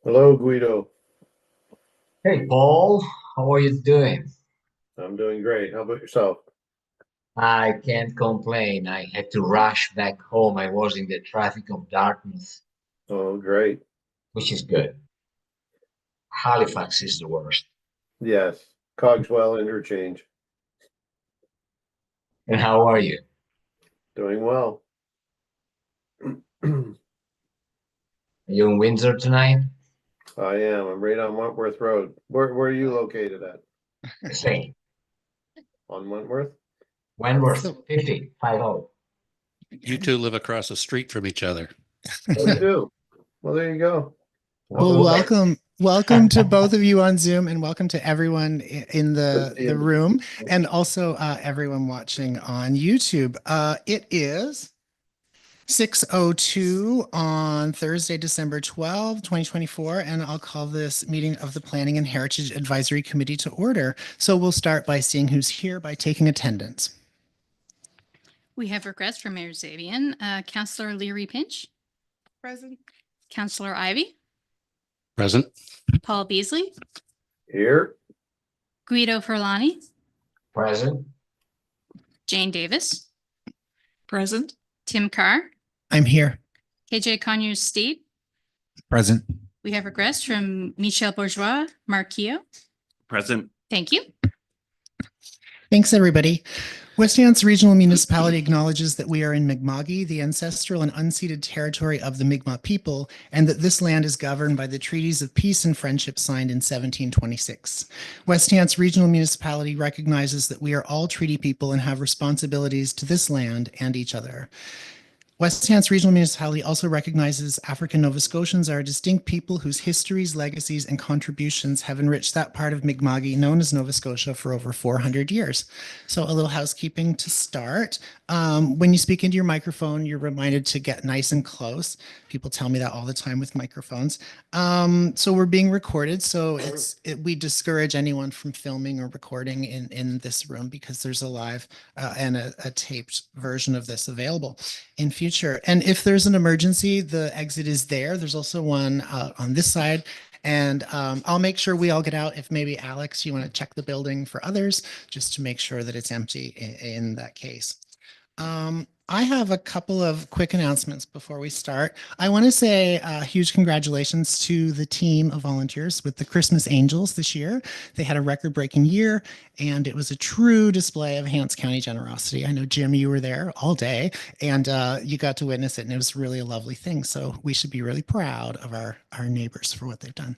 Hello, Guido. Hey Paul, how are you doing? I'm doing great. How about yourself? I can't complain. I had to rush back home. I was in the traffic of darkness, Oh, great. which is good. Halifax is the worst. Yes. Cogswell Interchange. And how are you? Doing well. I Are you in Windsor tonight? am. I'm right on Wentworth Road. Where are you located at? The same. On Wentworth? Wentworth, So, 50, 50. You two live across the street from each other. Oh, you do? Well, there you go. well, Look at welcome to both of you on Zoom, and welcome to everyone in Good the seeing room, and also everyone watching on YouTube. It is 6:02 on Thursday, December 12th, 2024, and I'll call this meeting of the Planning and Heritage Advisory Committee to order. So we'll start by seeing who's here by taking attendance. We have requests from Mayor Zabian, Councillor Leary Pinch, Present. Councillor Ivy, Present. Paul Beasley, Here. Guido Furlani, present. Jane Davis, Present. Tim Carr, I'm here. KJ Conyers State. Present. We have requests from Michel Bourgeois, Mark Keogh. Present. Thank you. Thanks, everybody. West Hants Regional Municipality acknowledges that we are in Mi'kma'ki, the ancestral and unceded territory of the Mi'kmaq people, and that this land is governed by the treaties of peace and friendship signed in 1726. West Hants Regional Municipality recognizes that we are all treaty people and have responsibilities to this land and each other. West Hants Regional Municipality also recognizes African Nova Scotians are a distinct people whose histories, legacies, and contributions have enriched that part of Mi'kma'ki known as Nova Scotia for over 400 years. So a little housekeeping to start. When you speak into your microphone, you're reminded to get nice and close. People tell me that all the time with microphones. So we're being recorded, so we discourage anyone from filming or recording in this room because there's a live and a taped version of this available in future. And if there's an emergency, the exit is there. There's also one on this side. And I'll make sure we all get out. If maybe Alex, you want to check the building for others, just to make sure that it's empty in that case. I have a couple of quick announcements before we start. I want to say a huge congratulations to the team of volunteers with the Christmas Angels this year. They had a record-breaking year, and it was a true display of Hants County generosity. I know, Jim, you were there all day, and you got to witness it, and it was really a lovely thing. So we should be really proud of our neighbors for what they've done.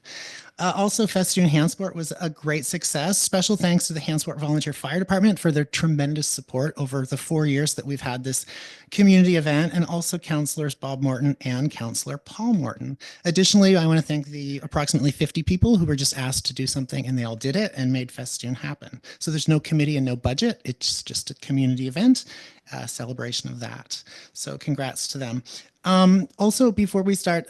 Also, Festoon Hansport was a great success. Special thanks to the Hansport Volunteer Fire Department for their tremendous support over the 4 years that we've had this community event, and also Councillors Bob Morton and Councillor Paul Morton. Additionally, I want to thank the approximately 50 people who were just asked to do something, and they all did it and made Festoon happen. So there's no committee and no budget. It's just a community event, a celebration of that. So congrats to them. Also, before we start,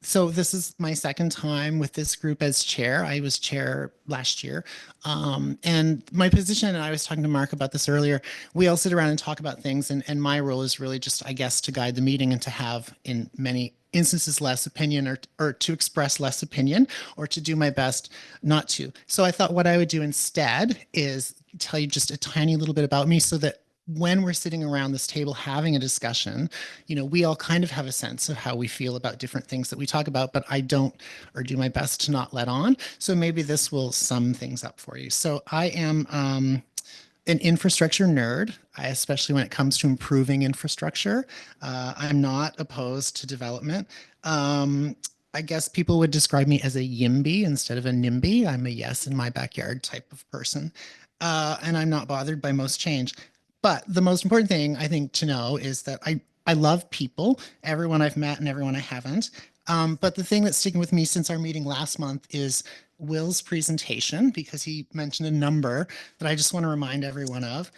so this is my second time with this group as chair. I was chair last year. And my position, and I was talking to Mark about this earlier, we all sit around and talk about things. And my role is really just, I guess, to guide the meeting and to have, in many instances, less opinion, or to express less opinion, or to do my best not to. So I thought what I would do instead is tell you just a tiny little bit about me so that when we're sitting around this table having a discussion, we all kind of have a sense of how we feel about different things that we talk about, but I don't, or do my best to not let on. So maybe this will sum things up for you. So I am an infrastructure nerd, especially when it comes to improving infrastructure. I'm not opposed to development. I guess people would describe me as a YIMBY instead of a NIMBY. I'm a yes in my backyard type of person. And I'm not bothered by most change. But the most important thing I think to know is that I love people, everyone I've met and everyone I haven't. But the thing that's sticking with me since our meeting last month is Will's presentation, because he mentioned a number that I just want to remind everyone of.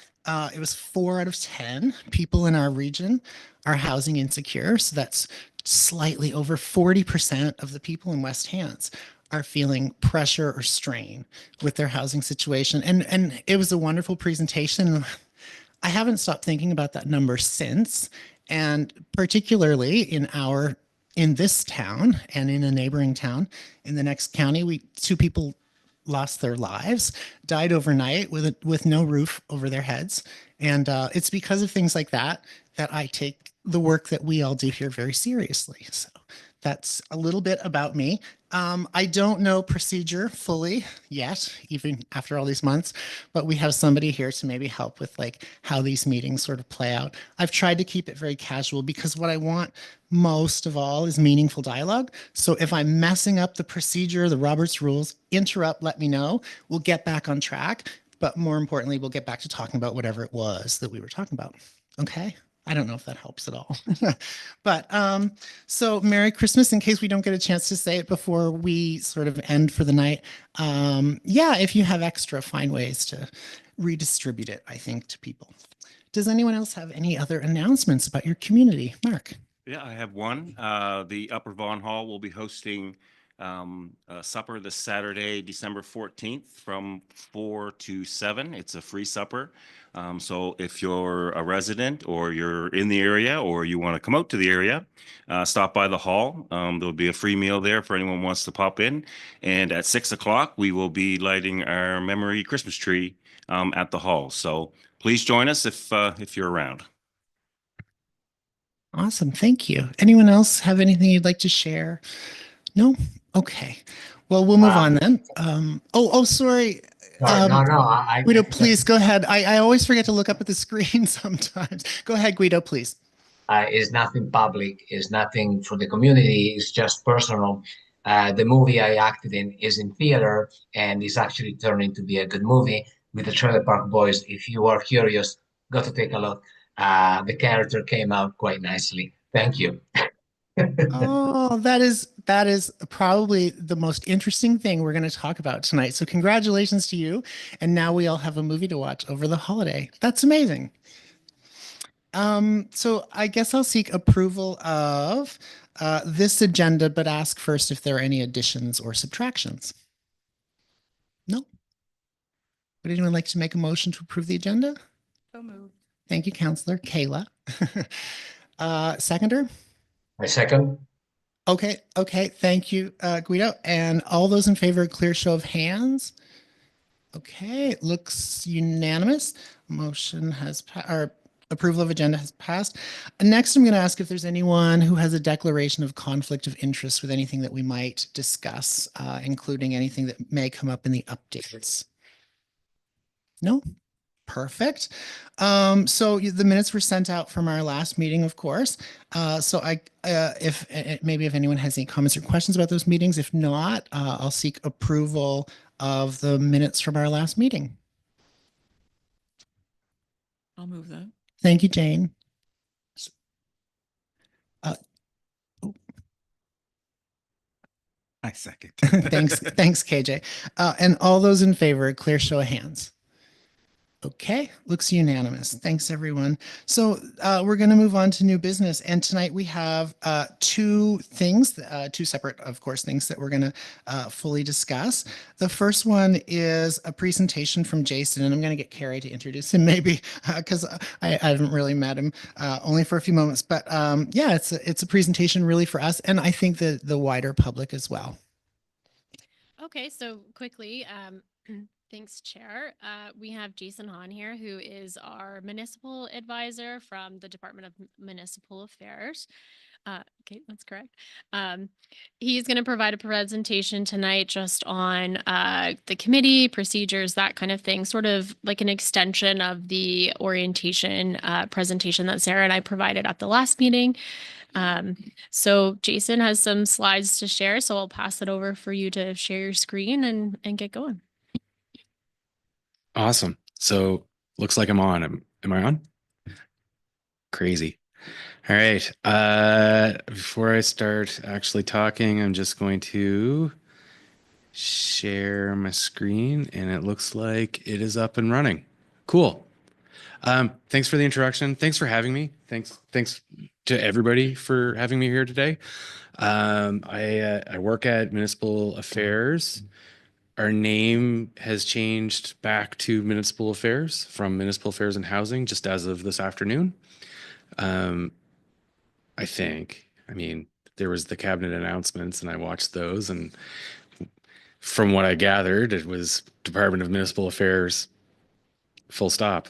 It was 4 out of 10 people in our region are housing insecure. So that's slightly over 40% of the people in West Hants are feeling pressure or strain with their housing situation. And it was a wonderful presentation. I haven't stopped thinking about that number since, and particularly in our in this town and in a neighboring town in the next county, two people lost their lives, died overnight with no roof over their heads. And it's because of things like that that I take the work that we all do here very seriously. So that's a little bit about me. I don't know procedure fully yet, even after all these months, but we have somebody here to maybe help with like how these meetings sort of play out. I've tried to keep it very casual because what I want most of all is meaningful dialogue. So if I'm messing up the procedure, the Roberts rules, interrupt, let me know. We'll get back on track. But more importantly, we'll get back to talking about whatever it was that we were talking about. Okay. I don't know if that helps at all. But so Merry Christmas, in case we don't get a chance to say it before we sort of end for the night. Yeah, if you have extra, find ways to redistribute it, I think, to people. Does anyone else have any other announcements about your community? Mark? Yeah, I have one. The Upper Vaughan Hall will be hosting a supper this Saturday, December 14th from 4 to 7. It's a free supper. So if you're a resident or you're in the area or you want to come out to the area, stop by the hall. There'll be a free meal there for anyone who wants to pop in. And at 6 o'clock, we will be lighting our memory Christmas tree at the hall. So please join us if you're around. Awesome. Thank you. Anyone else have anything you'd like to share? No? Okay. Well, we'll move on then. Sorry. Sorry, no, Guido, please go ahead. I always forget to look up at the screen sometimes. Go ahead, Guido, please. It's nothing public. It's nothing for the community. It's just personal. The movie I acted in is in theater and is actually turning to be a good movie with the Trailer Park Boys. If you are curious, go to take a look. The character came out quite nicely. Thank you. Oh, that is probably the most interesting thing we're going to talk about tonight. So congratulations to you. And now we all have a movie to watch over the holiday. That's amazing. So I guess I'll seek approval of this agenda, but ask first if there are any additions or subtractions. No? Would anyone like to make a motion to approve the agenda? So moved. Thank you, Counselor Kayla. Seconder? My second. Okay. Thank you, Guido. And all those in favor, clear show of hands. Okay, it looks unanimous. Motion has or approval of agenda has passed. Next, I'm going to ask if there's anyone who has a declaration of conflict of interest with anything that we might discuss, including anything that may come up in the updates. No? Perfect. So the minutes were sent out from our last meeting, of course. So if anyone has any comments or questions about those meetings, if not, I'll seek approval of the minutes from our last meeting. I'll move that. Thank you, Jane. I second. Thanks, KJ. And all those in favor, clear show of hands. Okay, looks unanimous. Thanks, everyone. So we're going to move on to new business. And tonight we have two things, two separate, of course, things that we're going to fully discuss. The first one is a presentation from Jason, and I'm going to get Carrie to introduce him maybe because I haven't really met him only for a few moments. But yeah, it's a presentation really for us, and I think the wider public as well. Okay, so quickly, thanks, Chair. We have Jason Hahn here, who is our municipal advisor from the Department of Municipal Affairs. Okay, that's correct. He's going to provide a presentation tonight just on the committee, procedures, that kind of thing, sort of like an extension of the orientation presentation that Sarah and I provided at the last meeting. So Jason has some slides to share, so I'll pass it over for you to share your screen and get going. Awesome. So looks like I'm on. Am I on? Crazy. All right. Before I start actually talking, I'm just going to share my screen, and it looks like it is up and running. Cool. Thanks for the introduction. Thanks for having me. Thanks to everybody for having me here today. I work at Municipal Affairs. Our name has changed back to Municipal Affairs from Municipal Affairs and Housing just as of this afternoon. I think. I mean, there was the cabinet announcements, and I watched those, and from what I gathered, it was Department of Municipal Affairs, full stop,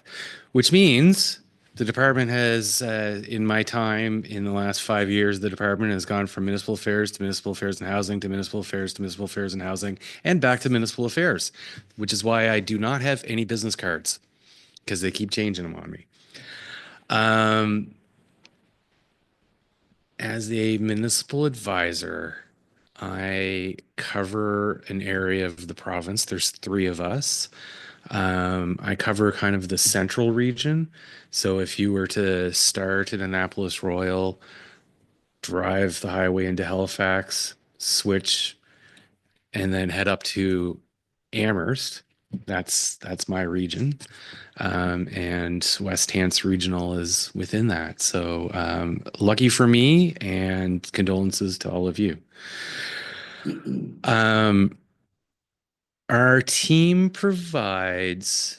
which means the department has, in my time in the last 5 years, the department has gone from municipal affairs to municipal affairs and housing to municipal affairs to municipal affairs and housing and back to municipal affairs, which is why I do not have any business cards because they keep changing them on me. As a municipal advisor, I cover an area of the province. There's 3 of us. I cover kind of the central region. So if you were to start at Annapolis Royal, drive the highway into Halifax, switch, and then head up to Amherst, that's my region. And West Hants Regional is within that. So lucky for me, and condolences to all of you. Our team provides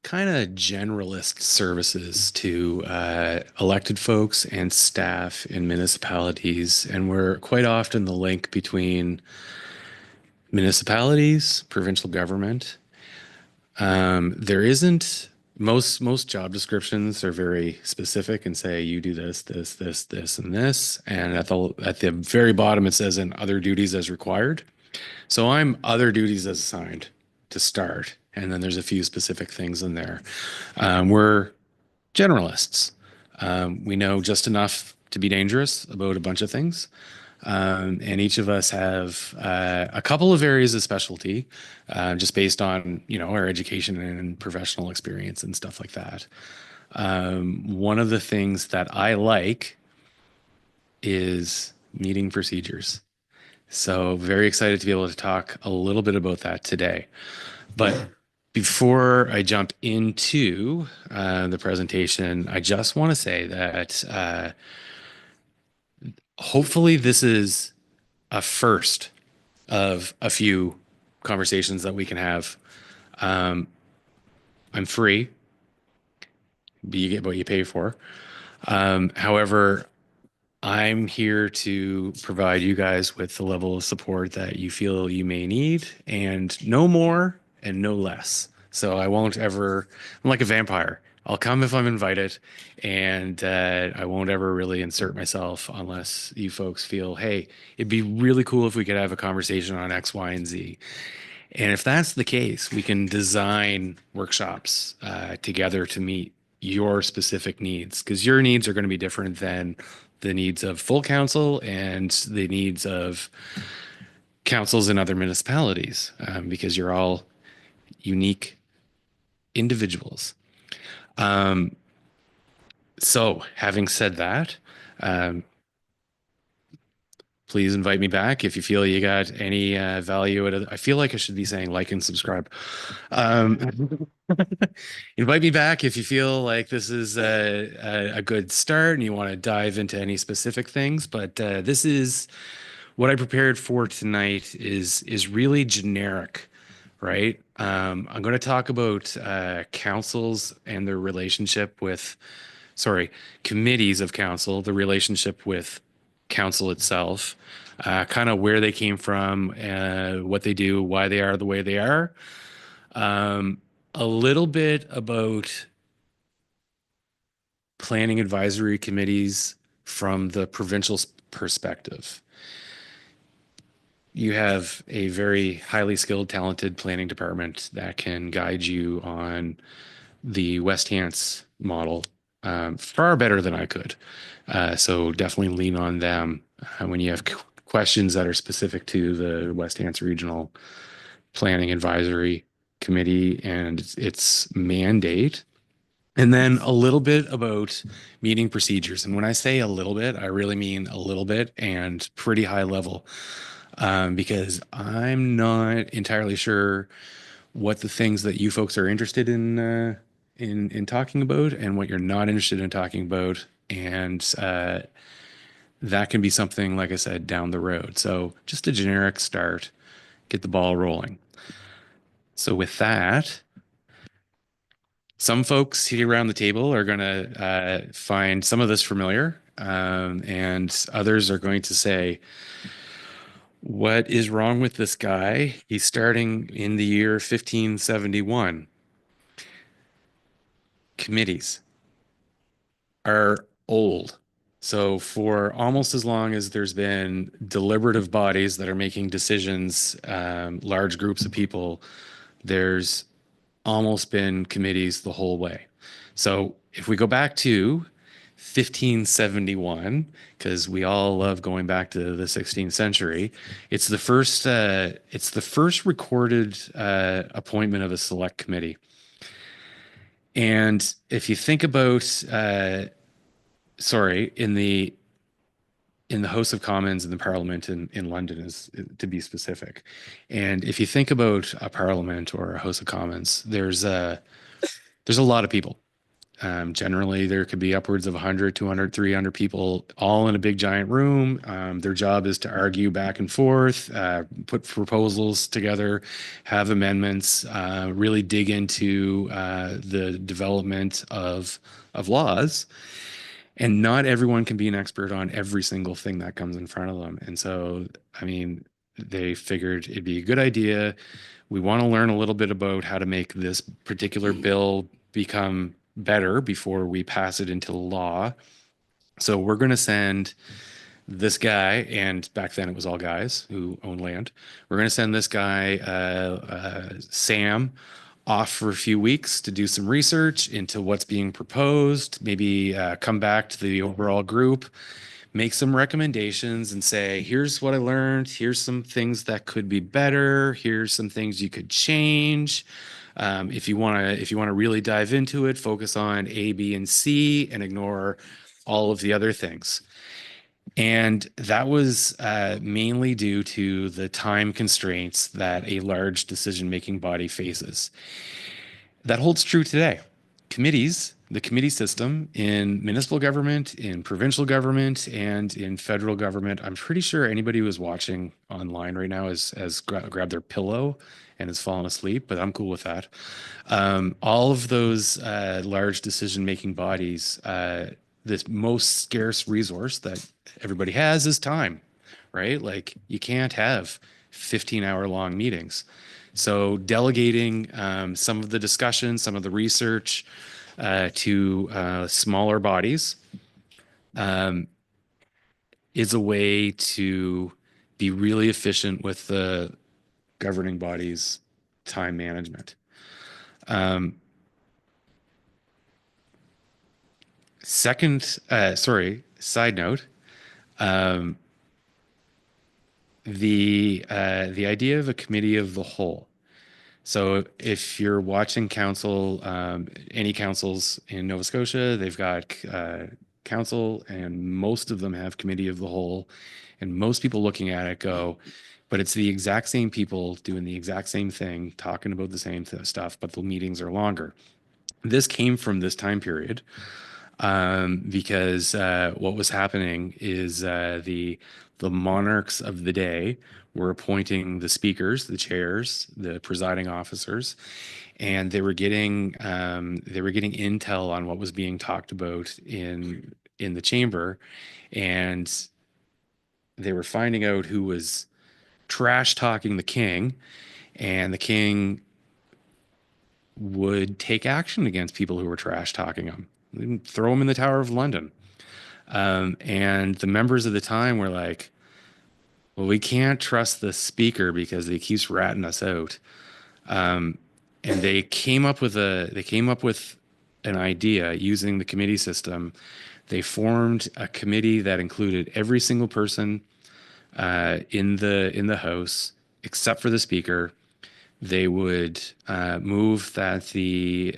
kind of generalist services to elected folks and staff in municipalities, and we're quite often the link between municipalities, provincial government. There isn't most job descriptions are very specific and say you do this, and this, and at the very bottom it says in other duties as required. So I'm other duties as assigned to start, and then there's a few specific things in there. We're generalists. We know just enough to be dangerous about a bunch of things. And each of us have a couple of areas of specialty, just based on, our education and professional experience and stuff like that. One of the things that I like is meeting procedures. So very excited to be able to talk a little bit about that today. But before I jump into the presentation, I just want to say that hopefully this is a first of a few conversations that we can have. I'm free. You get what you pay for. However, I'm here to provide you guys with the level of support that you feel you may need, and no more and no less. So I won't ever, I'm like a vampire. I'll come if I'm invited, and I won't ever really insert myself unless you folks feel, hey, it'd be really cool if we could have a conversation on X, Y, and Z. And if that's the case, we can design workshops together to meet your specific needs, because your needs are going to be different than the needs of full council and the needs of councils in other municipalities, because you're all unique individuals. So having said that, please invite me back if you feel you got any value. I feel like I should be saying like and subscribe. Invite me back if you feel like this is a good start and you want to dive into any specific things. But this is what I prepared for tonight is really generic, right? I'm going to talk about councils and their relationship with, committees of council, the relationship with council itself, kind of where they came from, what they do, why they are the way they are. A little bit about planning advisory committees from the provincial perspective. You have a very highly skilled, talented planning department that can guide you on the West Hants model far better than I could. So definitely lean on them when you have questions that are specific to the West Hants Regional Planning Advisory Committee and its mandate. And then a little bit about meeting procedures. And when I say a little bit, I really mean a little bit and pretty high level, because I'm not entirely sure what the things that you folks are interested in talking about and what you're not interested in talking about. And that can be something, like I said, down the road. So just a generic start, get the ball rolling. So with that, some folks here around the table are going to find some of this familiar. and others are going to say, what is wrong with this guy? He's starting in the year 1571. Committees are old. So for almost as long as there's been deliberative bodies that are making decisions, large groups of people, there's almost been committees the whole way. So if we go back to 1571, because we all love going back to the 16th century, it's the first recorded appointment of a select committee. And if you think about, in the House of Commons in the Parliament in London, is to be specific. And if you think about a Parliament or a House of Commons, there's a lot of people. Generally, there could be upwards of 100, 200, 300 people all in a big giant room. Their job is to argue back and forth, put proposals together, have amendments, really dig into the development of laws. And not everyone can be an expert on every single thing that comes in front of them. And so, I mean, they figured it'd be a good idea. We want to learn a little bit about how to make this particular bill become better before we pass it into law. So we're going to send this guy, and back then it was all guys who owned land. We're going to send this guy, Sam, off for a few weeks to do some research into what's being proposed, maybe come back to the overall group, make some recommendations and say, here's what I learned. Here's some things that could be better. Here's some things you could change. If you want to really dive into it, focus on A, B, and C and ignore all of the other things. And that was mainly due to the time constraints that a large decision-making body faces. That holds true today. Committees, the committee system in municipal government, in provincial government, and in federal government, I'm pretty sure anybody who is watching online right now has grabbed their pillow and has fallen asleep, but I'm cool with that. All of those large decision-making bodies, this most scarce resource that everybody has is time, right? Like you can't have 15-hour long meetings. So delegating some of the discussion, some of the research to smaller bodies is a way to be really efficient with the governing body's time management. Side note, the idea of a committee of the whole. So if you're watching council, any councils in Nova Scotia, they've got council, and most of them have committee of the whole, and most people looking at it go, but it's the exact same people doing the exact same thing, talking about the same stuff, but the meetings are longer. This came from this time period. Because what was happening is the monarchs of the day were appointing the speakers, the chairs, the presiding officers, and they were getting intel on what was being talked about in the chamber, and they were finding out who was trash talking the king, and the king would take action against people who were trash talking him. Throw him in the Tower of London. And the members of the time were like, well, we can't trust the speaker because he keeps ratting us out. And they came up with an idea using the committee system. They formed a committee that included every single person in the House except for the speaker. They would move that the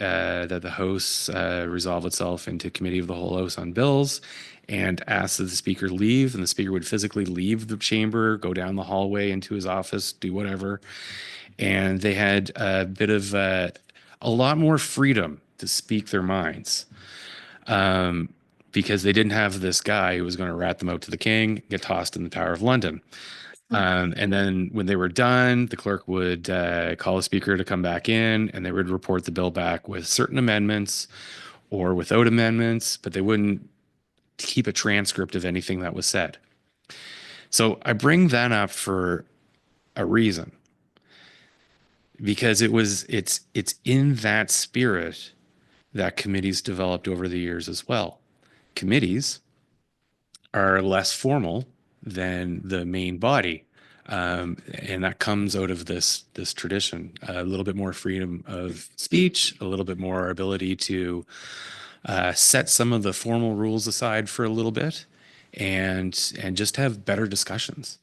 House resolve itself into committee of the whole House on bills, and ask that the speaker leave, and the speaker would physically leave the chamber, go down the hallway into his office, do whatever. And they had a bit of a lot more freedom to speak their minds, because they didn't have this guy who was going to rat them out to the king, get tossed in the Tower of London. And then when they were done, the clerk would call the speaker to come back in, and they would report the bill back with certain amendments or without amendments, but they wouldn't keep a transcript of anything that was said. So I bring that up for a reason, because it's in that spirit that committees developed over the years as well. Committees are less formal than the main body. And that comes out of this tradition, a little bit more freedom of speech, a little bit more ability to set some of the formal rules aside for a little bit, and just have better discussions.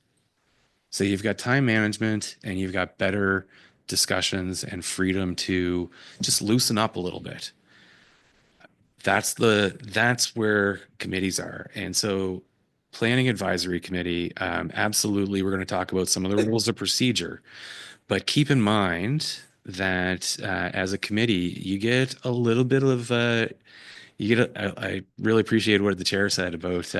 So you've got time management and you've got better discussions and freedom to just loosen up a little bit. That's where committees are. And so Planning Advisory Committee, absolutely, we're going to talk about some of the rules of procedure, but keep in mind that as a committee, you get a little bit of, I really appreciate what the chair said about,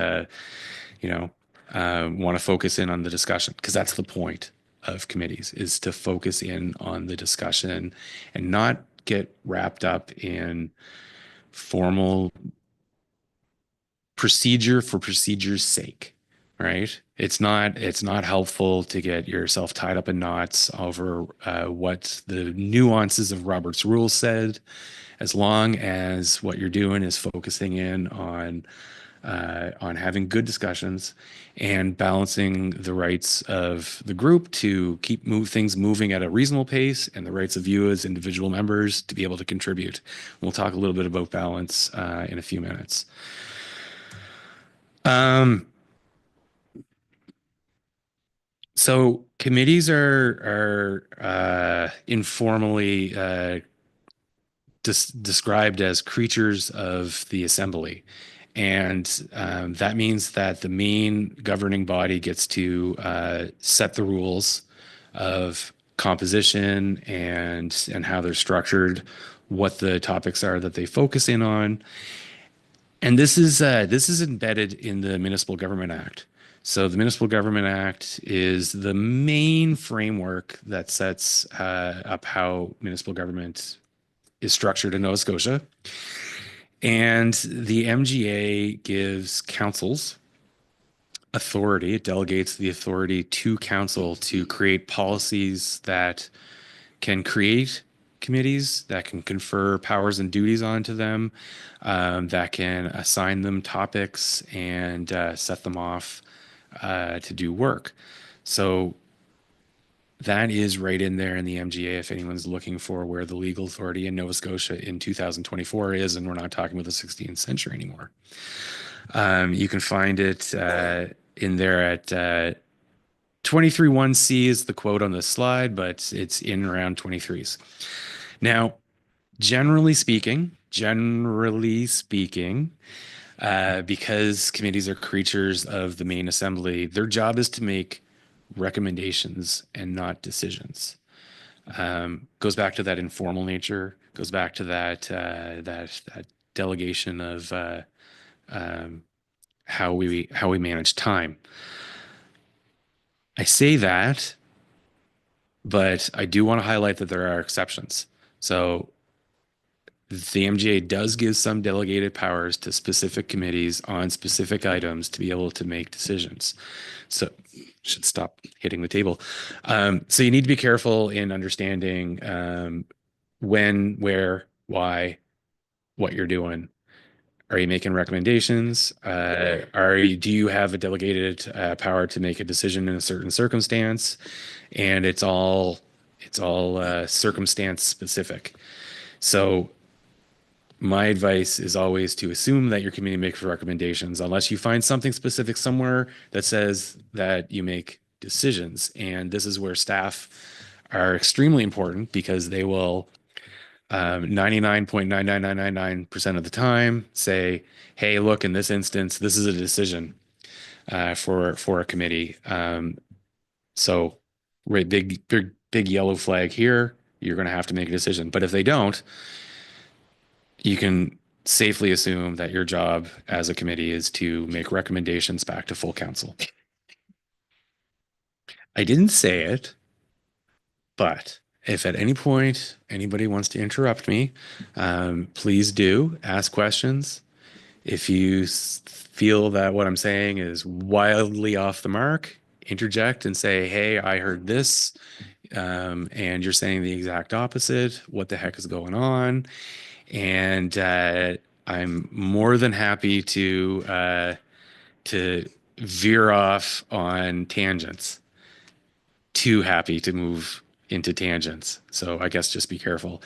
want to focus in on the discussion, because that's the point of committees, is to focus in on the discussion and not get wrapped up in formal procedure for procedure's sake, right? It's not helpful to get yourself tied up in knots over what the nuances of Robert's rules said, as long as what you're doing is focusing in on having good discussions and balancing the rights of the group to keep things moving at a reasonable pace, and the rights of you as individual members to be able to contribute. We'll talk a little bit about balance in a few minutes. So committees are informally described as creatures of the assembly. And that means that the main governing body gets to set the rules of composition and how they're structured, what the topics are that they focus in on. And this is embedded in the Municipal Government Act. So the Municipal Government Act is the main framework that sets up how municipal government is structured in Nova Scotia. And the MGA gives councils authority. It delegates the authority to council to create policies that can create committees, that can confer powers and duties onto them, that can assign them topics and set them off to do work. So that is right in there in the MGA if anyone's looking for where the legal authority in Nova Scotia in 2024 is, and we're not talking about the 16th century anymore. You can find it in there at 23(1)(c) is the quote on the slide, but it's in around 23s. Now, generally speaking, because committees are creatures of the main assembly, their job is to make recommendations and not decisions. Goes back to that informal nature, goes back to that delegation of how we manage time. I say that, but I do want to highlight that there are exceptions. So the MGA does give some delegated powers to specific committees on specific items to be able to make decisions. So should stop hitting the table. So you need to be careful in understanding when, where, why, what you're doing. Are you making recommendations? Do you have a delegated power to make a decision in a certain circumstance? And it's all circumstance specific. So my advice is always to assume that your committee makes recommendations, unless you find something specific somewhere that says that you make decisions. And this is where staff are extremely important, because they will 99.99999% of the time say, hey, look, in this instance, this is a decision for a committee. So right, big yellow flag here, you're going to have to make a decision. But if they don't, you can safely assume that your job as a committee is to make recommendations back to full council. I didn't say it, but if at any point anybody wants to interrupt me, please do ask questions. If you feel that what I'm saying is wildly off the mark, interject and say, hey, I heard this, and you're saying the exact opposite. What the heck is going on? And I'm more than happy to veer off on tangents. Too happy to move into tangents. So I guess just be careful.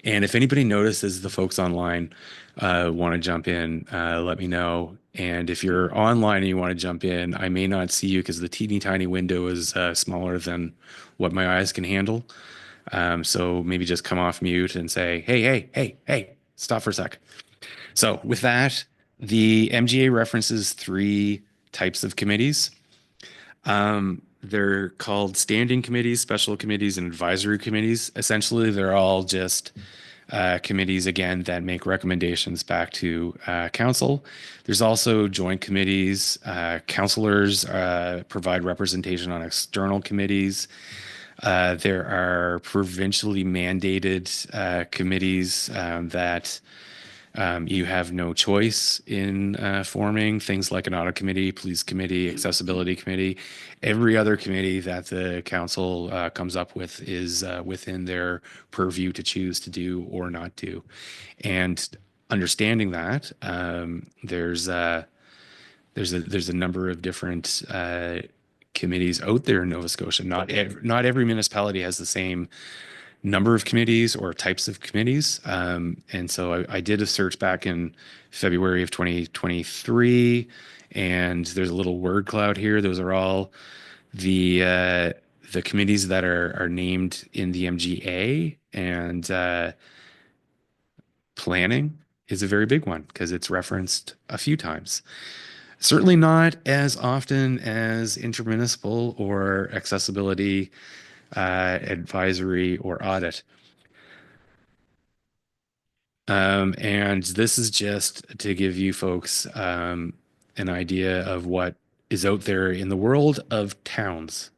And if anybody notices the folks online want to jump in, let me know. And if you're online and you want to jump in, I may not see you because the teeny tiny window is smaller than what my eyes can handle. So maybe just come off mute and say, hey, hey, hey, hey, stop for a sec. So with that, the MGA references 3 types of committees. They're called standing committees, special committees, and advisory committees. Essentially, they're all just committees, again, that make recommendations back to council. There's also joint committees. Councilors provide representation on external committees. There are provincially mandated committees that you have no choice in forming, things like an audit committee, police committee, accessibility committee. Every other committee that the council comes up with is within their purview to choose to do or not do. And understanding that, there's a number of different committees out there in Nova Scotia. Not every municipality has the same number of committees or types of committees. And so I did a search back in February of 2023, and there's a little word cloud here. Those are all the committees that are named in the MGA, and planning is a very big one because it's referenced a few times. Certainly not as often as intermunicipal or accessibility, advisory, or audit. And this is just to give you folks an idea of what is out there in the world of towns.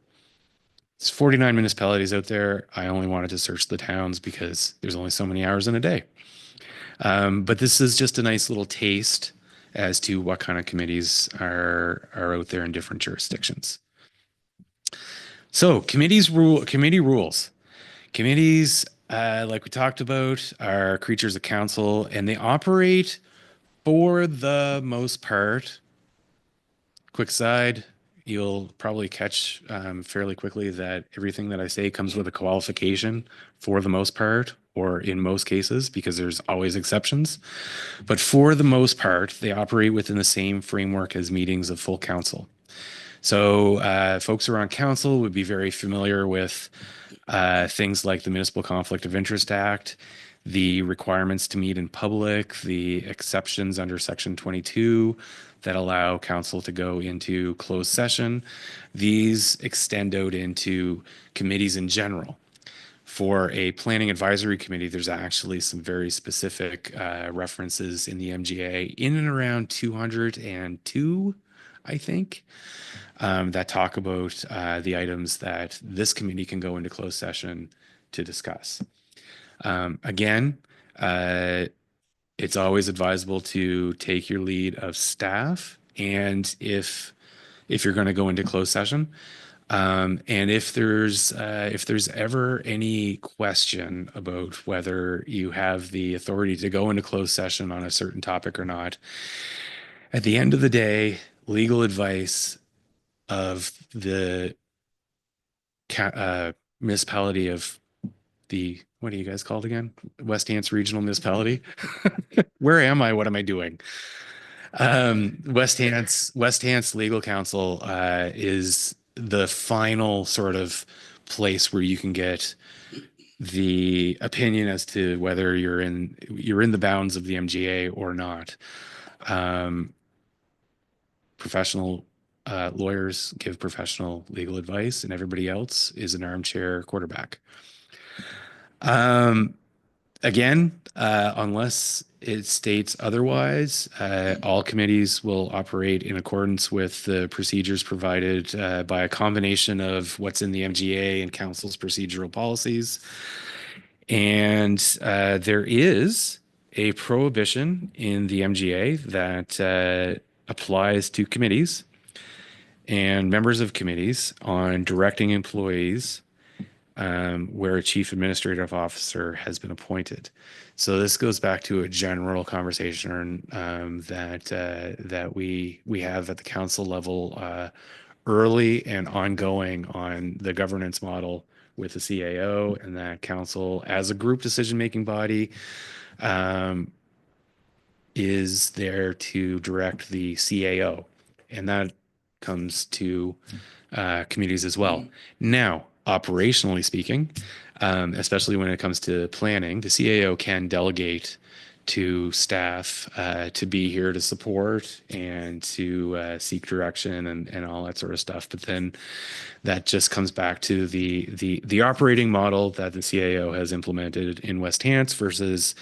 There's 49 municipalities out there. I only wanted to search the towns because there's only so many hours in a day. But this is just a nice little taste as to what kind of committees are out there in different jurisdictions. So committee rules. Committees, like we talked about, are creatures of council, and they operate for the most part. Quick side, you'll probably catch fairly quickly that everything that I say comes with a qualification for the most part, or in most cases, because there's always exceptions. But for the most part, they operate within the same framework as meetings of full council. So folks who are on council would be very familiar with things like the Municipal Conflict of Interest Act, the requirements to meet in public, the exceptions under Section 22 that allow council to go into closed session. These extend out into committees in general. For a planning advisory committee, there's actually some very specific references in the MGA in and around 202, I think, that talk about the items that this committee can go into closed session to discuss. Again, it's always advisable to take your lead of staff, and if you're going to go into closed session, and if there's ever any question about whether you have the authority to go into closed session on a certain topic or not, at the end of the day, legal advice of the municipality of the, what are you guys called again? West Hants Regional Municipality. Where am I? What am I doing? West Hants Legal Counsel is the final sort of place where you can get the opinion as to whether you're in the bounds of the MGA or not. Professional lawyers give professional legal advice, and everybody else is an armchair quarterback. Again, unless it states otherwise, all committees will operate in accordance with the procedures provided by a combination of what's in the MGA and council's procedural policies. And there is a prohibition in the MGA that applies to committees and members of committees on directing employees where a chief administrative officer has been appointed. So this goes back to a general conversation that we have at the council level early and ongoing on the governance model with the CAO, and that council as a group decision-making body is there to direct the CAO, and that comes to committees as well. Now, operationally speaking, especially when it comes to planning, the CAO can delegate to staff to be here to support and to seek direction and all that sort of stuff. But then that just comes back to the operating model that the CAO has implemented in West Hants versus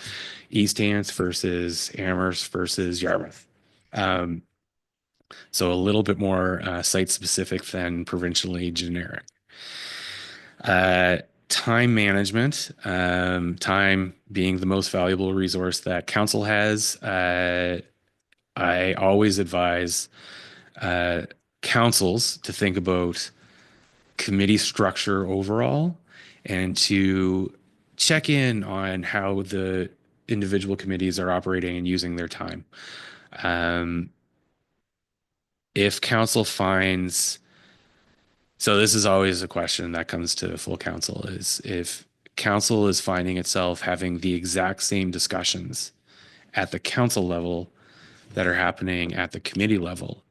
East Hants versus Amherst versus Yarmouth. So a little bit more site specific than provincially generic. Time management, time being the most valuable resource that council has. I always advise councils to think about committee structure overall and to check in on how the individual committees are operating and using their time. If council finds, so this is always a question that comes to full council, is if council is finding itself having the exact same discussions at the council level that are happening at the committee level,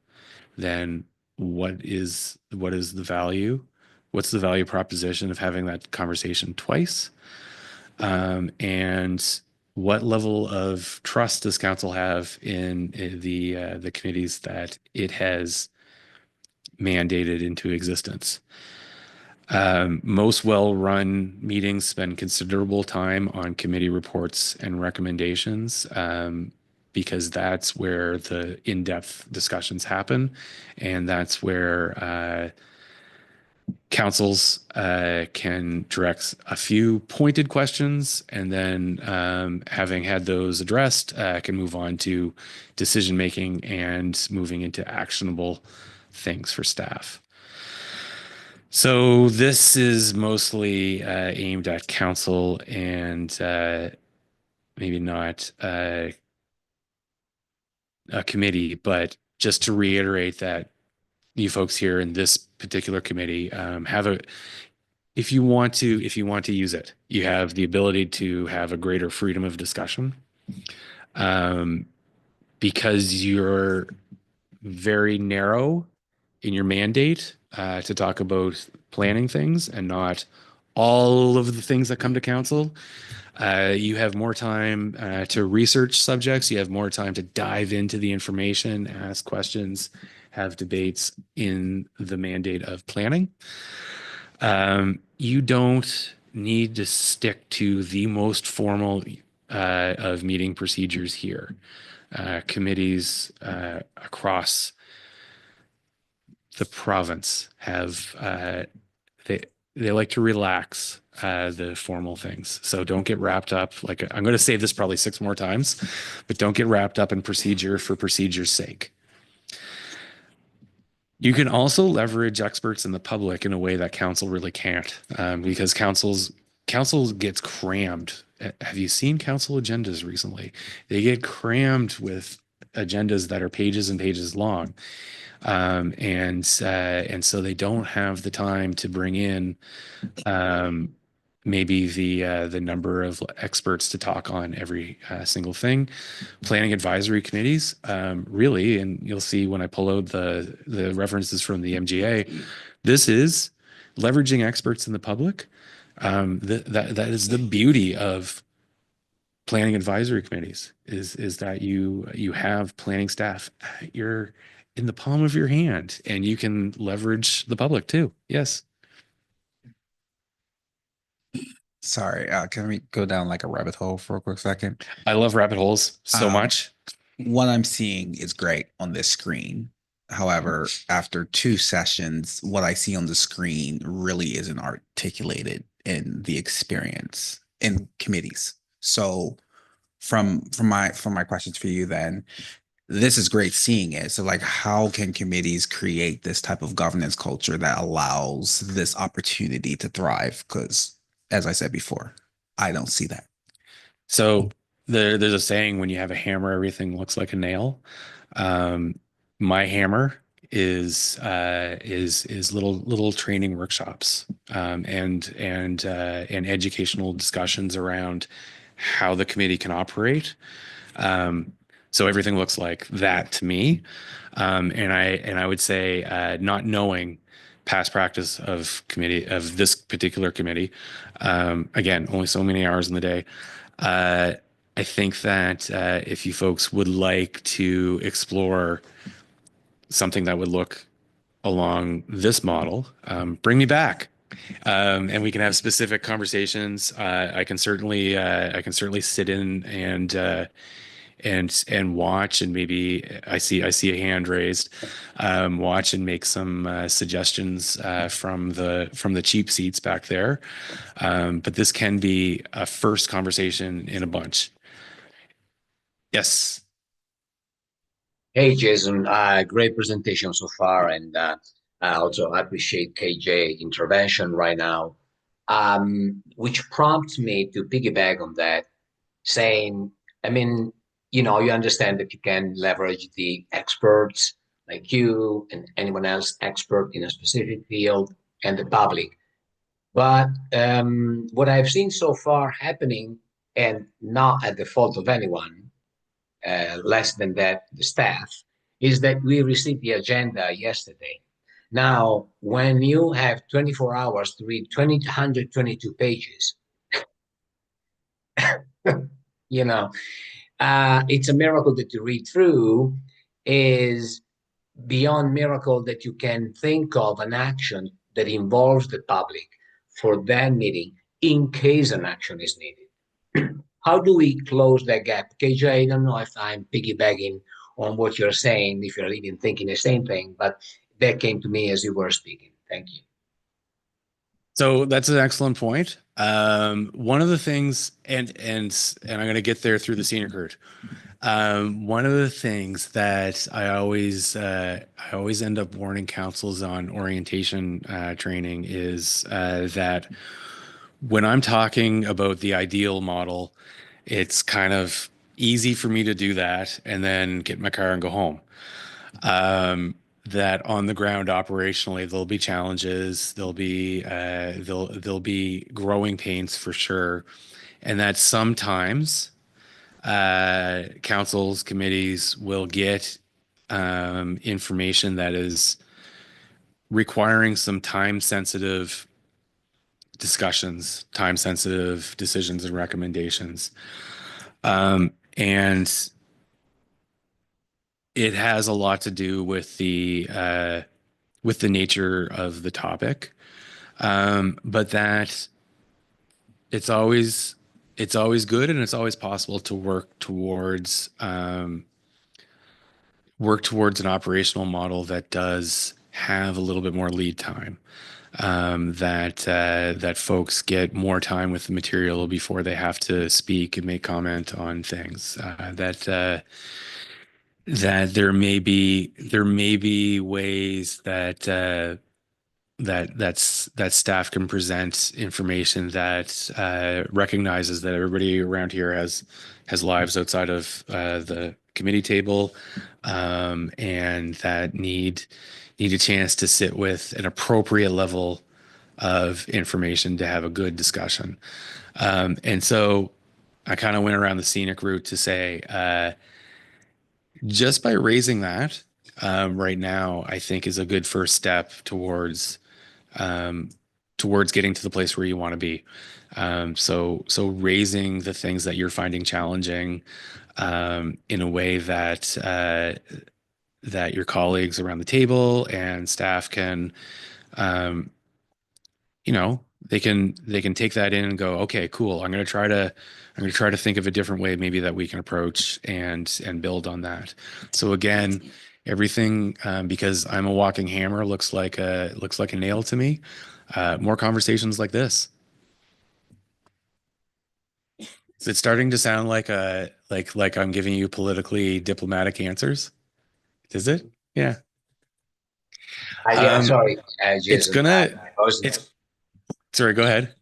then what is the value? What's the value proposition of having that conversation twice? And what level of trust does council have in the committees that it has mandated into existence? Most well-run meetings spend considerable time on committee reports and recommendations because that's where the in-depth discussions happen, and that's where councils can direct a few pointed questions, and then having had those addressed, can move on to decision making and moving into actionable things for staff. So this is mostly aimed at council and maybe not a committee, but just to reiterate that you folks here in this particular committee if you want to use it, you have the ability to have a greater freedom of discussion because you're very narrow in your mandate to talk about planning things and not all of the things that come to council. You have more time to research subjects. You have more time to dive into the information, ask questions, have debates in the mandate of planning. You don't need to stick to the most formal of meeting procedures here. Committees across the province have they like to relax the formal things. So don't get wrapped up. Like, I'm going to say this probably 6 more times, but don't get wrapped up in procedure for procedure's sake. You can also leverage experts in the public in a way that council really can't, because council gets crammed. Have you seen council agendas recently? They get crammed with agendas that are pages and pages long. And so they don't have the time to bring in maybe the number of experts to talk on every single thing. Planning advisory committees, really, and you'll see when I pull out the references from the MGA, this is leveraging experts in the public. That is the beauty of planning advisory committees is that you have planning staff. You're in the palm of your hand, and you can leverage the public too. Yes. Sorry, can we go down like a rabbit hole for a quick second? I love rabbit holes so much. What I'm seeing is great on this screen. However, after 2 sessions, what I see on the screen really isn't articulated in the experience in committees. So from my questions for you then, this is great seeing it. So like how can committees create this type of governance culture that allows this opportunity to thrive? Because as I said before, I don't see that. So there's a saying, when you have a hammer, everything looks like a nail. My hammer is little training workshops, and educational discussions around how the committee can operate. So everything looks like that to me. And I would say, not knowing past practice of this particular committee, again, only so many hours in the day. I think that if you folks would like to explore something that would look along this model, bring me back. And we can have specific conversations. I can certainly sit in and watch, and maybe I see a hand raised. Watch and make some suggestions from the cheap seats back there. But this can be a first conversation in a bunch. Yes. Hey, Jason, great presentation so far. And also I appreciate KJ intervention right now, which prompts me to piggyback on that, saying, I mean, you understand that you can leverage the experts like you and anyone else expert in a specific field and the public. But what I've seen so far happening, and not at the fault of anyone, less than that, the staff, is that we received the agenda yesterday. Now, when you have 24 hours to read 122 pages, it's a miracle that you read through. Is beyond miracle that you can think of an action that involves the public for that meeting in case an action is needed. How do we close that gap? KJ, I don't know if I'm piggybacking on what you're saying, if you're even thinking the same thing, but that came to me as you were speaking. Thank you. So that's an excellent point. One of the things, and I'm going to get there through the scenic route. One of the things that I always end up warning councils on orientation training is that when I'm talking about the ideal model, it's kind of easy for me to do that and then get in my car and go home. That on the ground operationally, there'll be challenges, there'll be growing pains for sure, and that sometimes councils, committees will get information that is requiring some time-sensitive discussions, time-sensitive decisions and recommendations, and it has a lot to do with the nature of the topic, but that it's always good and it's always possible to work towards an operational model that does have a little bit more lead time, that folks get more time with the material before they have to speak and make comment on things, that there may be ways that staff can present information that recognizes that everybody around here has lives outside of the committee table, and that need a chance to sit with an appropriate level of information to have a good discussion. And so I kind of went around the scenic route to say, just by raising that right now, I think is a good first step towards getting to the place where you want to be. So raising the things that you're finding challenging in a way that your colleagues around the table and staff can, they can take that in and go, okay, cool. I'm going to try to think of a different way maybe that we can approach and build on that. So again, everything, because I'm a walking hammer, looks like a nail to me. More conversations like this. Is it starting to sound like like I'm giving you politically diplomatic answers? Is it? Yeah. Yeah, sorry, It's Jason. gonna. I was It's sorry. Go ahead.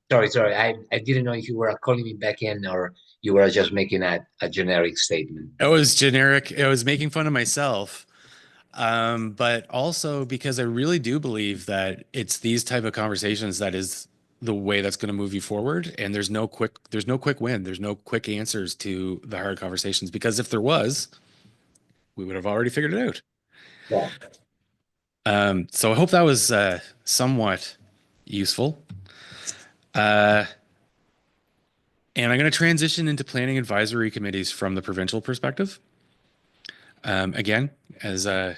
sorry. I didn't know if you were calling me back in or you were just making a generic statement. It was generic. I was making fun of myself. But also because I really do believe that it's these type of conversations that is the way that's going to move you forward. And there's no quick win. There's no quick answers to the hard conversations, because if there was, we would have already figured it out. Yeah. So I hope that was somewhat useful. And I'm going to transition into planning advisory committees from the provincial perspective. Again, as a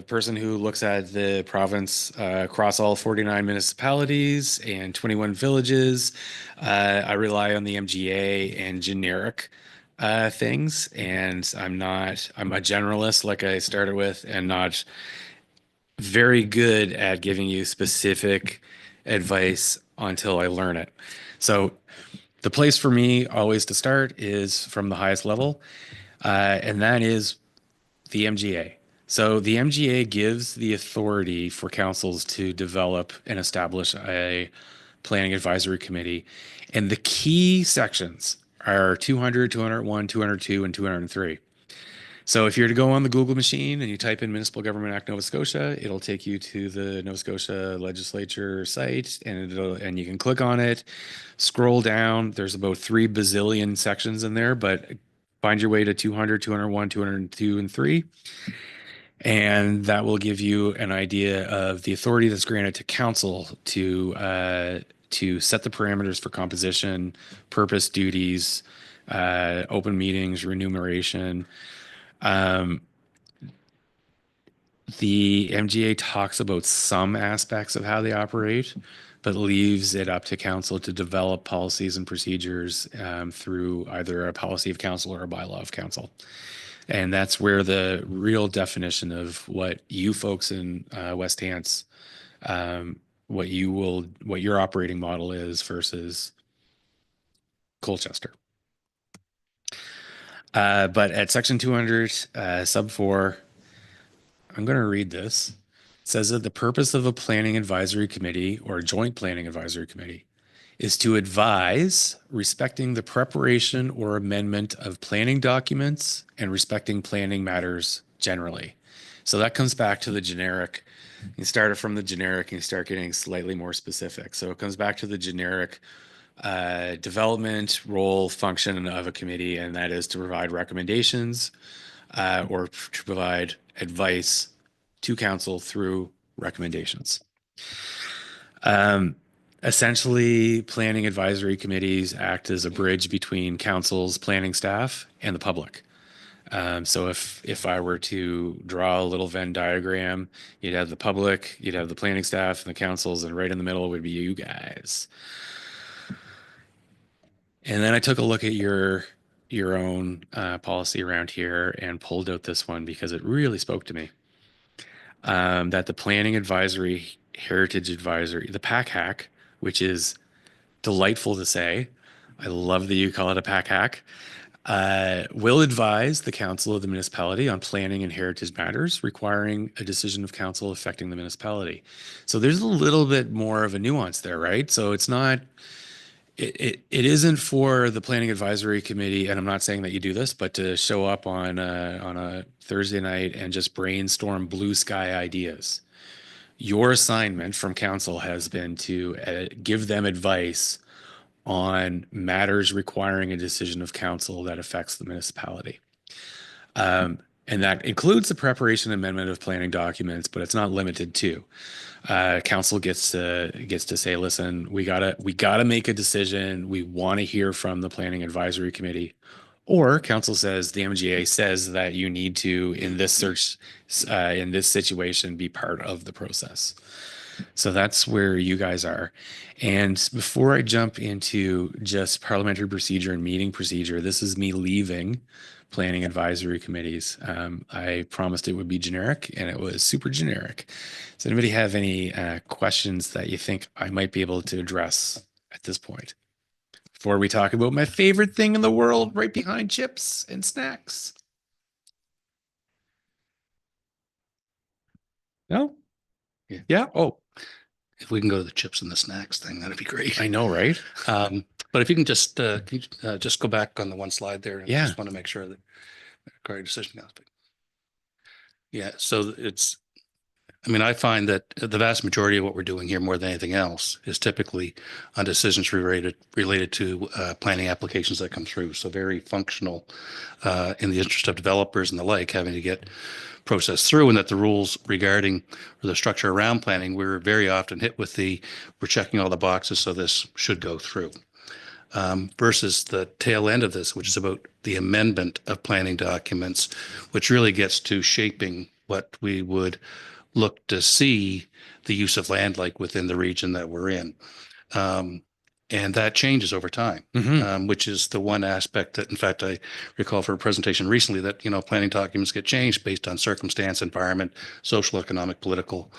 person who looks at the province across all 49 municipalities and 21 villages, I rely on the MGA and generic things, and I'm a generalist, like I started with, and not very good at giving you specific advice until I learn it. So the place for me always to start is from the highest level, and that is the MGA. So the MGA gives the authority for councils to develop and establish a planning advisory committee. And the key sections are 200, 201, 202, and 203. So if you're to go on the Google machine and you type in Municipal Government Act Nova Scotia, it'll take you to the Nova Scotia legislature site, and you can click on it, scroll down. There's about 3 bazillion sections in there, but find your way to 200, 201, 202, and 3. And that will give you an idea of the authority that's granted to council to set the parameters for composition, purpose, duties, open meetings, remuneration. The MGA talks about some aspects of how they operate, but leaves it up to council to develop policies and procedures through either a policy of council or a bylaw of council. And that's where the real definition of what you folks in West Hants, what your operating model is versus Colchester. But at section 200, sub 4, I'm going to read this. It says that the purpose of a planning advisory committee or a joint planning advisory committee is to advise respecting the preparation or amendment of planning documents and respecting planning matters generally. So that comes back to the generic. You start it from the generic and you start getting slightly more specific. So it comes back to the generic development, role, function of a committee, and that is to provide recommendations or to provide advice to council through recommendations. Essentially, planning advisory committees act as a bridge between council's planning staff and the public. So if I were to draw a little Venn diagram, you'd have the public, you'd have the planning staff and the councils, and right in the middle would be you guys. And then I took a look at your own policy around here and pulled out this one because it really spoke to me. That the planning advisory, heritage advisory, the PACHAC, which is delightful to say, I love that you call it a PACHAC, will advise the council of the municipality on planning and heritage matters requiring a decision of council affecting the municipality. So there's a little bit more of a nuance there, right? So it's not, it isn't for the planning advisory committee, and I'm not saying that you do this, but to show up on a Thursday night and just brainstorm blue sky ideas. Your assignment from council has been to give them advice on matters requiring a decision of council that affects the municipality. And that includes the preparation and amendment of planning documents, but it's not limited to. Council gets to say, listen, we gotta make a decision. We want to hear from the planning advisory committee. Or council says, the MGA says that you need to, in this situation, be part of the process. So that's where you guys are. And before I jump into just parliamentary procedure and meeting procedure, this is me leaving planning advisory committees. I promised it would be generic, and it was super generic. Does anybody have any questions that you think I might be able to address at this point? before we talk about my favorite thing in the world, right behind chips and snacks. No? Yeah. Yeah. Oh, If we can go to the chips and the snacks thing, that'd be great. I know, right? But if you can just go back on the one slide there. I Yeah. just want to make sure that the correct decision goes. Yeah, so I mean, I find that the vast majority of what we're doing here, more than anything else, is typically on decisions related to planning applications that come through. So very functional in the interest of developers and the like, having to get processed through, and that the rules regarding or the structure around planning, we're very often hit with we're checking all the boxes, so this should go through. Versus the tail end of this, which is about the amendment of planning documents, which really gets to shaping what we would look to see the use of land like within the region that we're in. And that changes over time, which is the one aspect that, in fact, I recall for a presentation recently that, planning documents get changed based on circumstance, environment, social, economic, political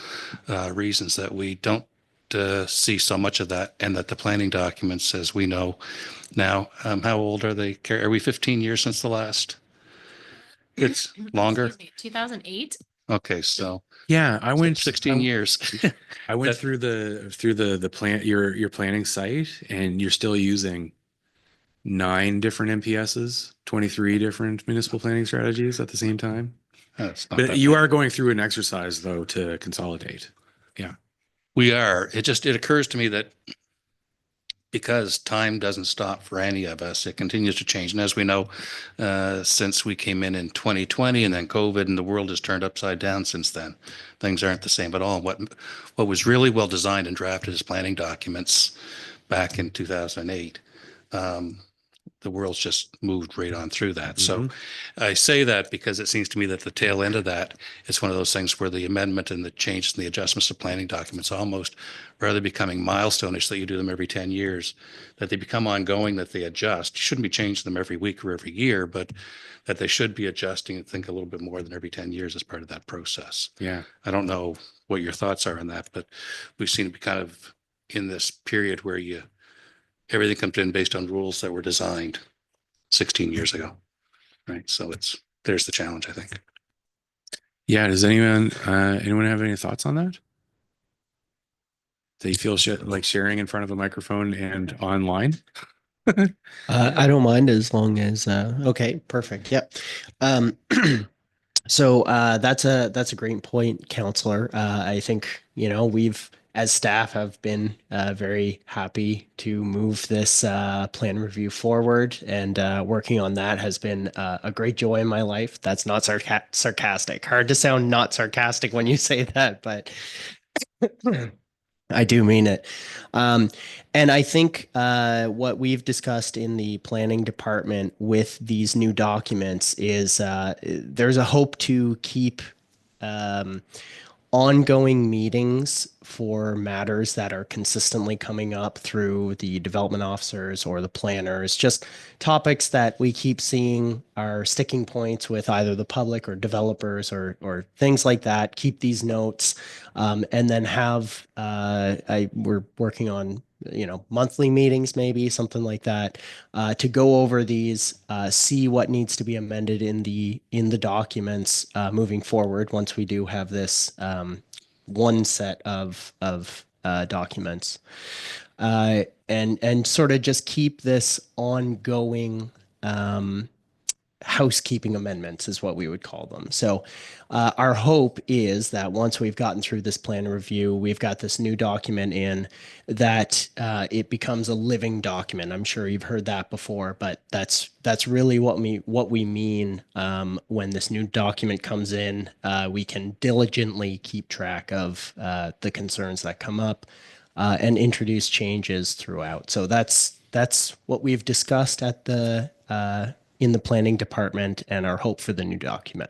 reasons, that we don't see so much of that, and that the planning documents, as we know now, how old are they? Are we 15 years since the last? It's longer. 2008. Okay, so Yeah, I went 16 years. I went That- through the plan your planning site, and you're still using 9 different MPSs, 23 different municipal planning strategies at the same time. That's not But that you bad. are going through an exercise though to consolidate. We are. It occurs to me that because time doesn't stop for any of us, it continues to change. And as we know, since we came in 2020 and then COVID, and the world has turned upside down since then, things aren't the same at all. What was really well designed and drafted as planning documents back in 2008, the world's just moved right on through that. So I say that because it seems to me that the tail end of that is one of those things where the amendment and the changes and the adjustments to planning documents almost, rather becoming milestone-ish, that you do them every 10 years, that they become ongoing, that they adjust. You shouldn't be changing them every week or every year, but that they should be adjusting and think a little bit more than every 10 years as part of that process. Yeah. I don't know what your thoughts are on that, but we've seen it be kind of in this period where everything comes in based on rules that were designed 16 years ago. Right. So there's the challenge, I think. Yeah. Does anyone have any thoughts on that? They feel like sharing in front of a microphone and online? I don't mind as long as okay, perfect. Yep. So that's a great point, counselor. I think we've as staff have been very happy to move this plan review forward, and working on that has been a great joy in my life. That's not sarcastic. Hard to sound not sarcastic when you say that, but I do mean it. And I think what we've discussed in the planning department with these new documents is there's a hope to keep ongoing meetings for matters that are consistently coming up through the development officers or the planners, just topics that we keep seeing are sticking points with either the public or developers or things like that. Keep these notes, and then have we're working on monthly meetings, maybe something like that, to go over these, see what needs to be amended in the documents moving forward once we do have this one set of documents, and sort of just keep this ongoing housekeeping amendments is what we would call them. So our hope is that once we've gotten through this plan review, we've got this new document in, that it becomes a living document. I'm sure you've heard that before, but that's really what we mean when this new document comes in. We can diligently keep track of the concerns that come up and introduce changes throughout. So that's what we've discussed at the in the planning department, and our hope for the new document.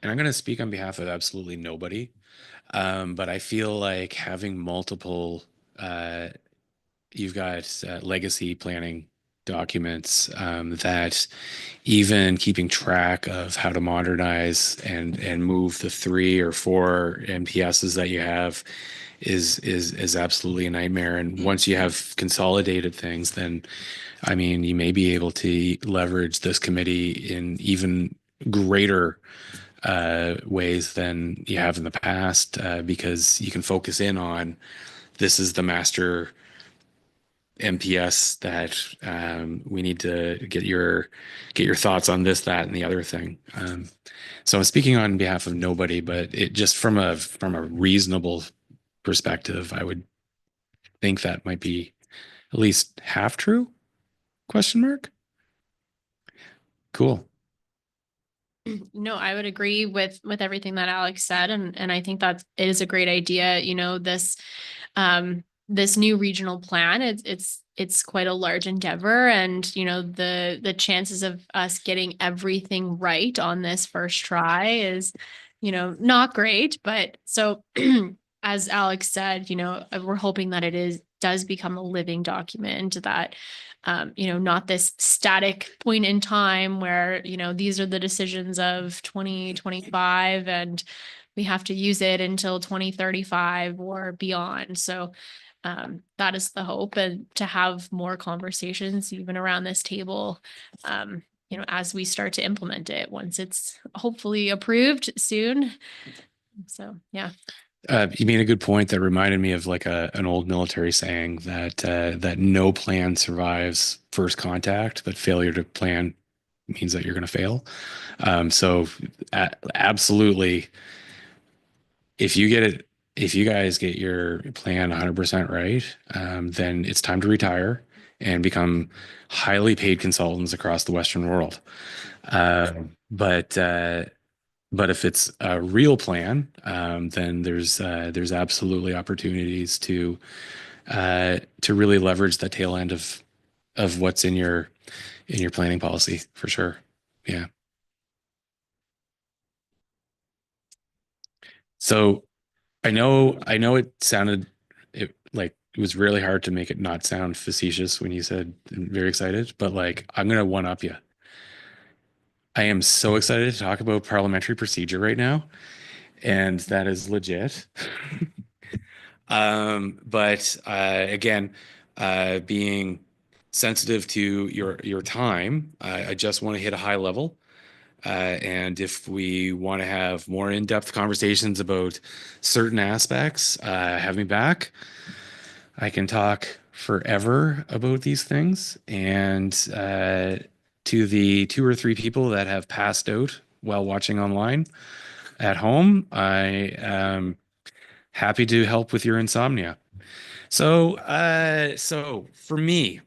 And I'm going to speak on behalf of absolutely nobody, but I feel like having multiple, you've got legacy planning documents that even keeping track of how to modernize and move the 3 or 4 MPSs that you have is absolutely a nightmare. And once you have consolidated things, then I mean, you may be able to leverage this committee in even greater ways than you have in the past, because you can focus in on this is the master MPS that we need to get your thoughts on this, that, and the other thing. So I'm speaking on behalf of nobody, but it just from a reasonable perspective, I would think that might be at least half true? Question mark? Cool. No, I would agree with everything that Alex said, and I think that it is a great idea. You know, this new regional plan, it's quite a large endeavor, and you know, the chances of us getting everything right on this first try is, you know, not great. But so as Alex said, you know, we're hoping that does become a living document that you know, not this static point in time where, you know, these are the decisions of 2025 and we have to use it until 2035 or beyond. So that is the hope, and to have more conversations even around this table, you know, as we start to implement it once it's hopefully approved soon. So, yeah. You made a good point that reminded me of like an old military saying that that no plan survives first contact, but failure to plan means that you're going to fail. So absolutely, if you guys get your plan 100% right, then it's time to retire and become highly paid consultants across the Western world. But if it's a real plan, then there's absolutely opportunities to really leverage the tail end of what's in your planning policy for sure. Yeah. So I know it sounded like it was really hard to make it not sound facetious when you said very excited, but like I'm gonna one up you. I am so excited to talk about parliamentary procedure right now, and that is legit. But again, being sensitive to your time, I just want to hit a high level. And if we want to have more in-depth conversations about certain aspects, have me back. I can talk forever about these things. And to the 2 or 3 people that have passed out while watching online at home, I am happy to help with your insomnia. So for me,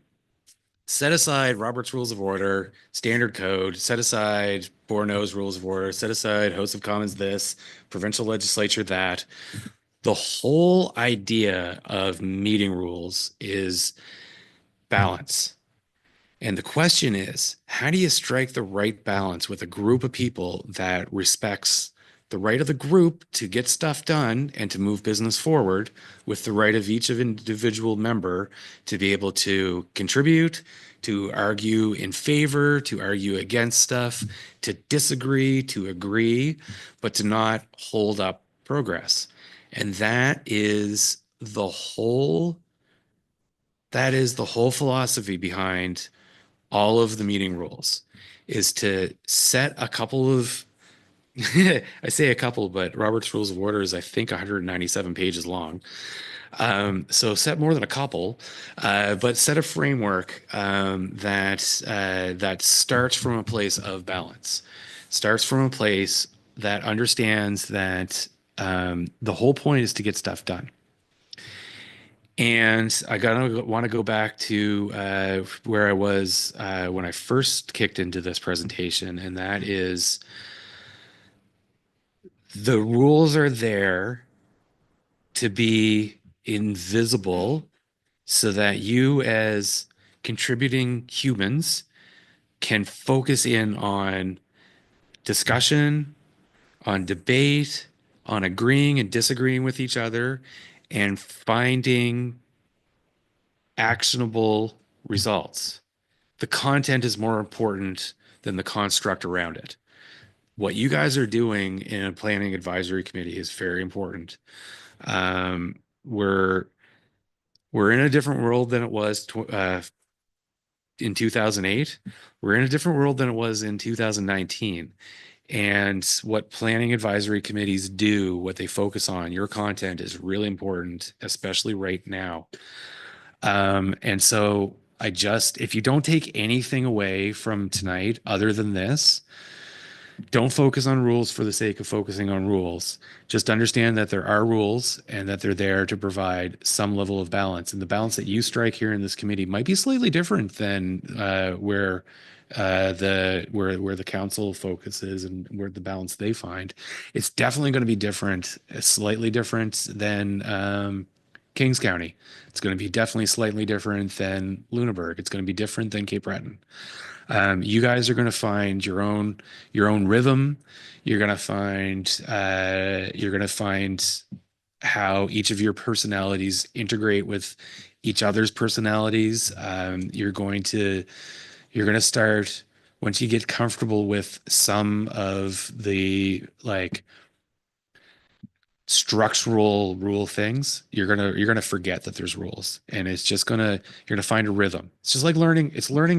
set aside Robert's Rules of Order, Standard Code, set aside Borno's Rules of Order, set aside House of Commons this, provincial legislature that. The whole idea of meeting rules is balance. And the question is, how do you strike the right balance with a group of people that respects the right of the group to get stuff done and to move business forward, with the right of each of individual member to be able to contribute, to argue in favor, to argue against stuff, to disagree, to agree, but to not hold up progress. And that is the whole philosophy behind all of the meeting rules, is to set a couple of I say a couple, but Robert's Rules of Order is, I think, 197 pages long. So set more than a couple, but set a framework that starts from a place of balance, starts from a place that understands that the whole point is to get stuff done. And I want to go back to where I was when I first kicked into this presentation, and that is the rules are there to be invisible so that you, as contributing humans, can focus in on discussion, on debate, on agreeing and disagreeing with each other, and finding actionable results. the content is more important than the construct around it. What you guys are doing in a planning advisory committee is very important. We're in a different world than it was in 2008. We're in a different world than it was in 2019. And what planning advisory committees do, what they focus on, your content is really important, especially right now. And so if you don't take anything away from tonight other than this, don't focus on rules for the sake of focusing on rules. Just understand that there are rules and that they're there to provide some level of balance. And the balance that you strike here in this committee might be slightly different than where the council focuses and where the balance they find. It's definitely going to be different, slightly different than Kings County. It's going to be definitely slightly different than Lunenburg. It's going to be different than Cape Breton. You guys are going to find your own rhythm. You're going to find how each of your personalities integrate with each other's personalities. You're going to start, once you get comfortable with some of the structural rule things, you're gonna forget that there's rules, and you're gonna find a rhythm. It's just like learning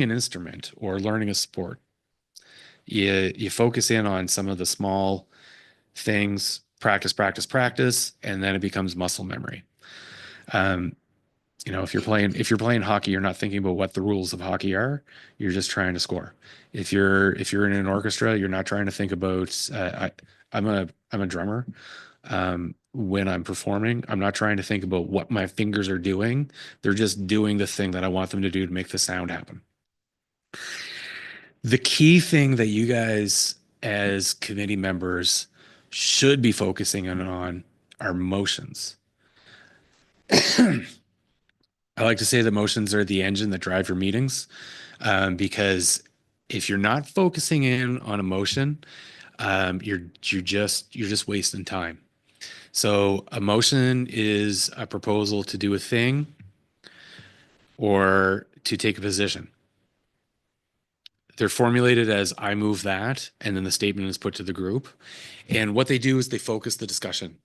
an instrument or learning a sport. You focus in on some of the small things, practice, and then it becomes muscle memory. If you're playing hockey, you're not thinking about what the rules of hockey are. You're just trying to score. If you're in an orchestra, you're not trying to think about. I'm a drummer. When I'm performing, I'm not trying to think about what my fingers are doing. They're just doing the thing that I want them to do to make the sound happen. The key thing that you guys as committee members should be focusing on are motions. I like to say that motions are the engine that drive your meetings, because if you're not focusing in on emotion, you're just wasting time. So a motion is a proposal to do a thing or to take a position. They're formulated as I move that, and then the statement is put to the group. And what they do is they focus the discussion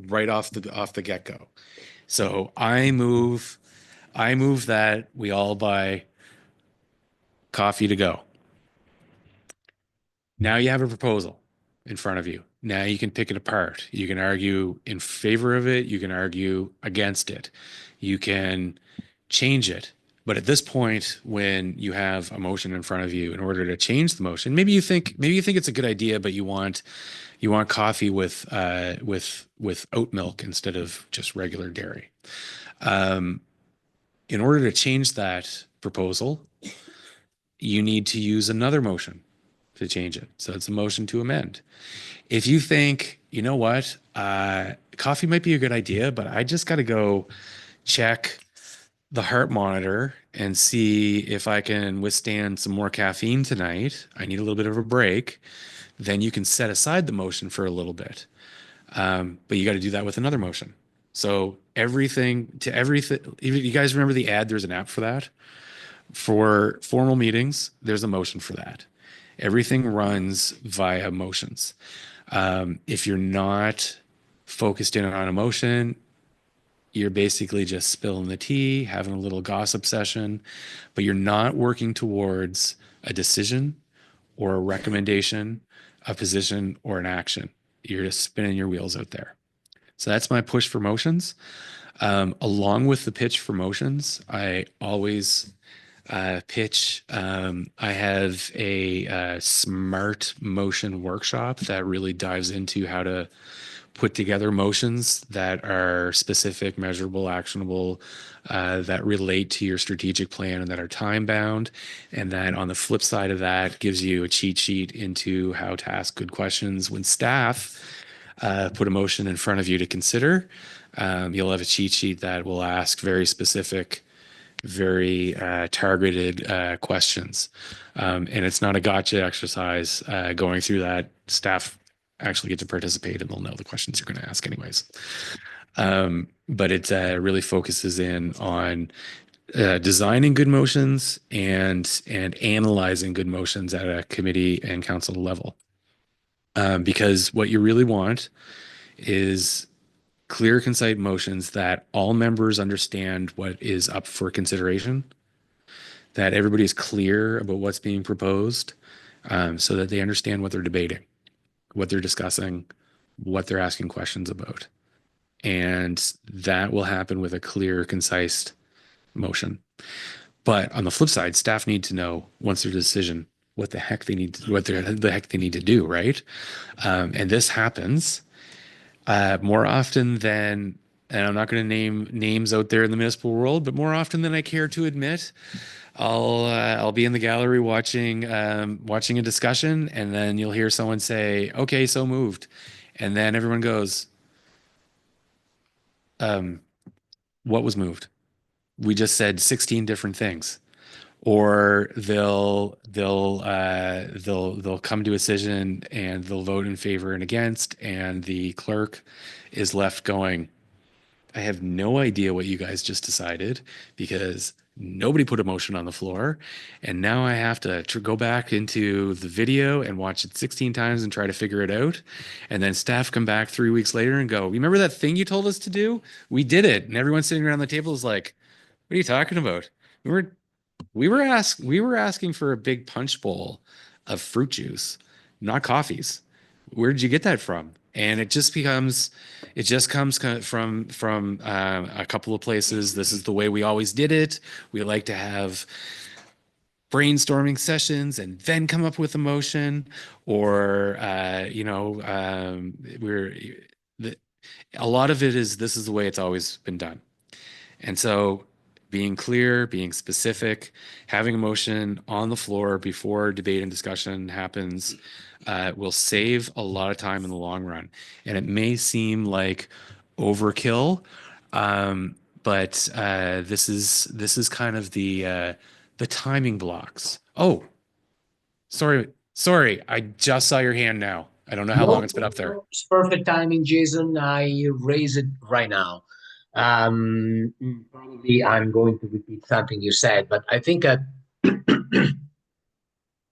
right off the get-go. So I move that we all buy coffee to go. Now you have a proposal in front of you. Now you can pick it apart. You can argue in favor of it. You can argue against it. You can change it. But at this point, when you have a motion in front of you, in order to change the motion, maybe you think it's a good idea, but you want coffee with oat milk instead of just regular dairy. In order to change that proposal, you need to use another motion to change it. So it's a motion to amend. If you think, you know what, coffee might be a good idea, but I just got to go check the heart monitor and see if I can withstand some more caffeine tonight. I need a little bit of a break. Then you can set aside the motion for a little bit. But you got to do that with another motion. So everything, you guys remember the ad? There's an app for that. For formal meetings, there's a motion for that. Everything runs via motions. If you're not focused in on emotion, you're basically just spilling the tea, having a little gossip session, but you're not working towards a decision or a recommendation, a position or an action. You're just spinning your wheels out there. So that's my push for motions. Along with the pitch for motions, I always pitch. I have a smart motion workshop that really dives into how to put together motions that are specific, measurable, actionable, that relate to your strategic plan and that are time bound. And that on the flip side of that gives you a cheat sheet into how to ask good questions. When staff put a motion in front of you to consider, you'll have a cheat sheet that will ask very specific, very targeted questions. And it's not a gotcha exercise going through that. Staff actually get to participate and they'll know the questions you're going to ask anyways. But it really focuses in on designing good motions and analyzing good motions at a committee and council level. Because what you really want is clear, concise motions that all members understand what is up for consideration, that everybody is clear about what's being proposed, so that they understand what they're debating, what they're discussing, what they're asking questions about. And that will happen with a clear, concise motion. But on the flip side, staff need to know once there's a decision what the heck they need to do, right? And this happens more often than, and I'm not going to name names out there in the municipal world, but more often than I care to admit. I'll be in the gallery watching a discussion, and then you'll hear someone say, "Okay, so moved," and then everyone goes, "What was moved? We just said 16 different things." Or they'll come to a decision and they'll vote in favor and against, and the clerk is left going, "I have no idea what you guys just decided because nobody put a motion on the floor. And now I have to go back into the video and watch it 16 times and try to figure it out." And then staff come back 3 weeks later and go, "Remember that thing you told us to do? We did it." And everyone sitting around the table is like, "What are you talking about? We were asking for a big punch bowl of fruit juice, not coffees. Where did you get that from?" And it just comes from a couple of places. This is the way we always did it. We like to have brainstorming sessions and then come up with a motion, or a lot of it is, this is the way it's always been done. And so being clear, being specific, having a motion on the floor before debate and discussion happens will save a lot of time in the long run. And it may seem like overkill, but this is kind of the timing blocks. Oh, sorry, I just saw your hand now. I don't know how long it's been up there. It's perfect timing, Jason. I raise it right now. Probably I'm going to repeat something you said, but I think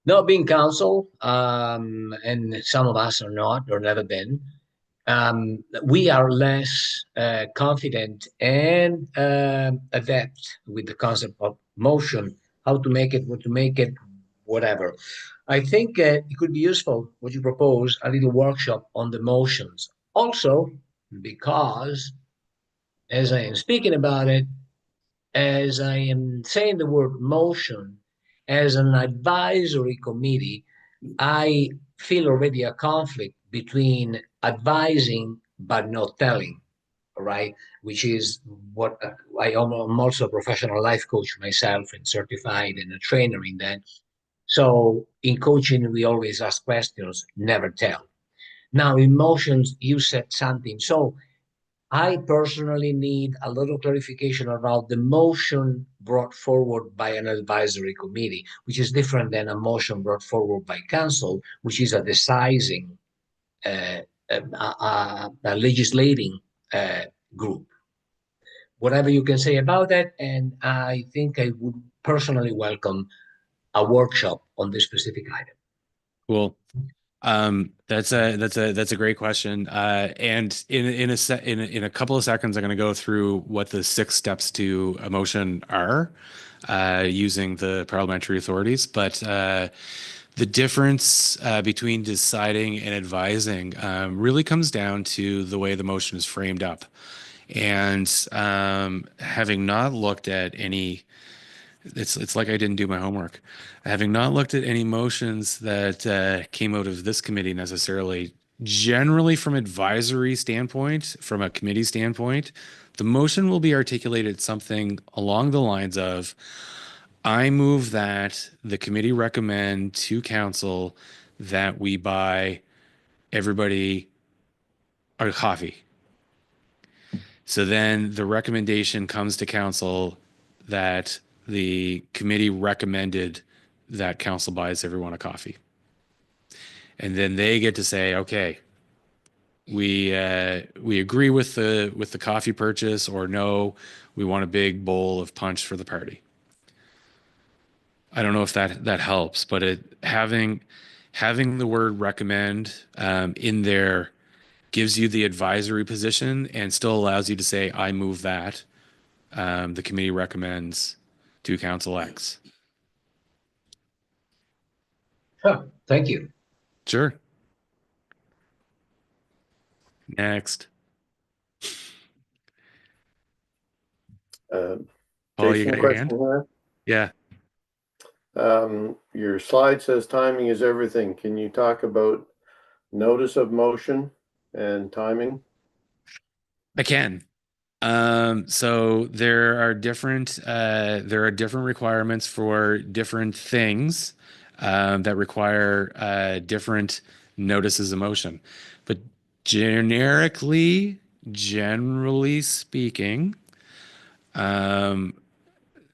not being counsel, and some of us are not or never been, we are less confident and adept with the concept of motion, how to make it, what to make it, whatever. I think it could be useful, what you propose, a little workshop on the motions. Also, because as I am speaking about it, as I am saying the word motion, as an advisory committee, I feel already a conflict between advising but not telling, right? Which is what I'm also a professional life coach myself and certified and a trainer in that. So in coaching, we always ask questions, never tell. Now, in motions, you said something. So I personally need a little clarification about the motion brought forward by an advisory committee, which is different than a motion brought forward by council, which is a decising, a legislating group. Whatever you can say about that, and I think I would personally welcome a workshop on this specific item. Cool. That's a great question. And in a couple of seconds, I'm going to go through what the 6 steps to a motion are, using the parliamentary authorities. But the difference between deciding and advising really comes down to the way the motion is framed up. And having not looked at any, it's like I didn't do my homework. Having not looked at any motions that came out of this committee necessarily, generally from advisory standpoint, from a committee standpoint, the motion will be articulated something along the lines of, I move that the committee recommend to council that we buy everybody a coffee. So then the recommendation comes to council that the committee recommended that council buys everyone a coffee. And then they get to say, okay, we agree with the coffee purchase, or no, We want a big bowl of punch for the party. I don't know if that helps, but having the word recommend in there gives you the advisory position and still allows you to say, I move that. The committee recommends to Council X. Sure. Thank you. Sure. Next. Paul, you Jason, got your question hand? here. Yeah. Your slide says timing is everything. Can you talk about notice of motion and timing? I can. So there are different requirements for different things that require different notices of motion. But generally speaking,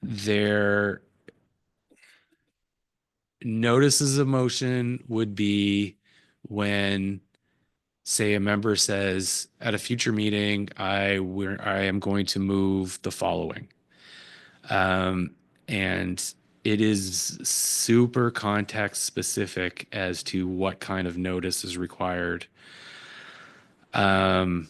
their notices of motion would be when, say, a member says at a future meeting, I am going to move the following. And it is super context specific as to what kind of notice is required. But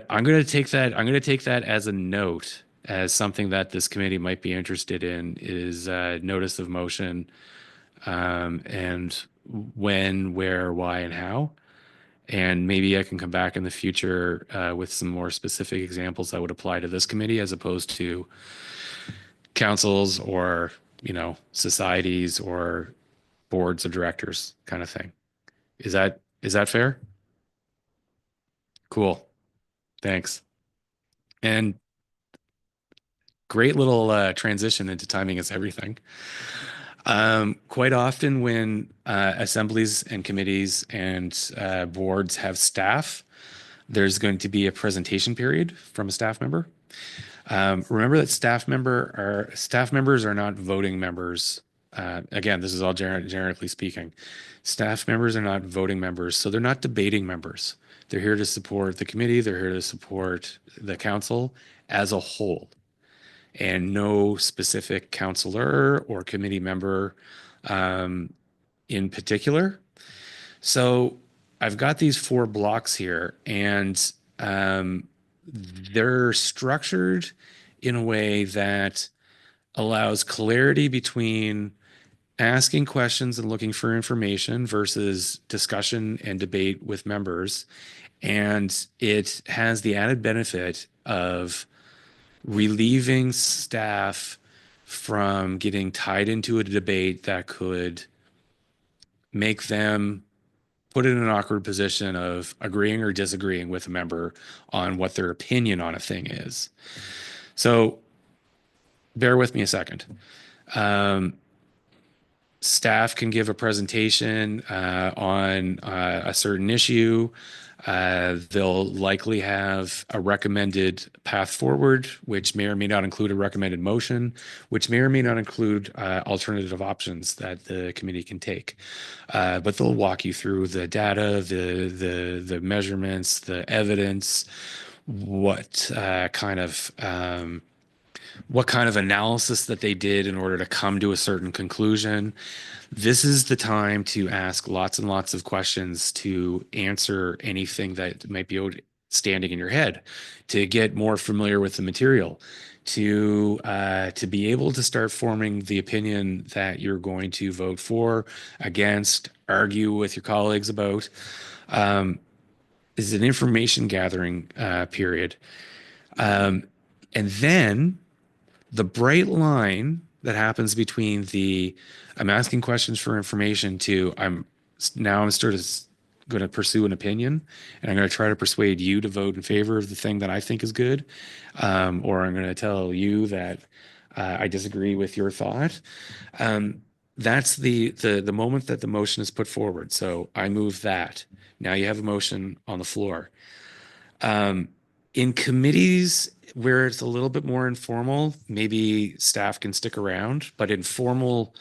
I'm going to take that as a note, as something that this committee might be interested in is notice of motion, and when, where, why, and how. And maybe I can come back in the future with some more specific examples that would apply to this committee as opposed to councils or, societies or boards of directors kind of thing. Is that fair? Cool. Thanks. And great little transition into timing is everything. Quite often when assemblies and committees and boards have staff, there's going to be a presentation period from a staff member. Remember that staff members are not voting members. Again, this is all generically speaking. Staff members are not voting members, so they're not debating members. They're here to support the committee. They're here to support the council as a whole, and no specific councillor or committee member in particular. So I've got these 4 blocks here, and they're structured in a way that allows clarity between asking questions and looking for information versus discussion and debate with members. And it has the added benefit of relieving staff from getting tied into a debate that could make them put in an awkward position of agreeing or disagreeing with a member on what their opinion on a thing is. So bear with me a second. Staff can give a presentation on a certain issue. They'll likely have a recommended path forward, which may or may not include a recommended motion, which may or may not include alternative options that the committee can take. But they'll walk you through the data, the measurements, the evidence, what kind of analysis that they did in order to come to a certain conclusion. This is the time to ask lots and lots of questions to answer anything that might be standing in your head, to get more familiar with the material, to be able to start forming the opinion that you're going to vote for, against, argue with your colleagues about. This is an information gathering period. And then the bright line that happens between I'm asking questions for information to I'm sort of going to pursue an opinion, and I'm going to try to persuade you to vote in favor of the thing that I think is good, or I'm going to tell you that I disagree with your thought. That's the moment that the motion is put forward. So I move that. Now you have a motion on the floor. In committees where it's a little bit more informal, maybe staff can stick around, but in formal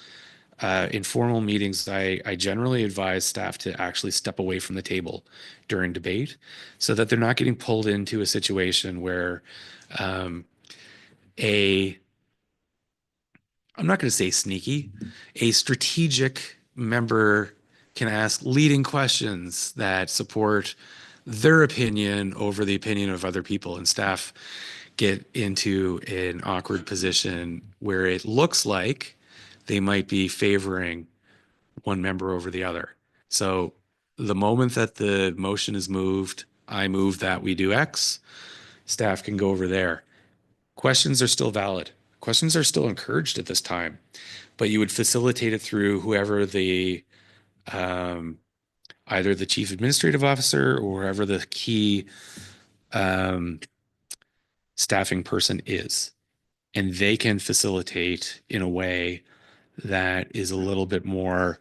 In formal meetings, I generally advise staff to actually step away from the table during debate so that they're not getting pulled into a situation where um, I'm not going to say sneaky, a strategic member can ask leading questions that support their opinion over the opinion of other people, and staff get into an awkward position where it looks like they might be favoring one member over the other. So the moment that the motion is moved, I move that we do X, staff can go over there. Questions are still valid. Questions are still encouraged at this time, but you would facilitate it through whoever the either the chief administrative officer or whoever the key staffing person is. And they can facilitate in a way that is a little bit more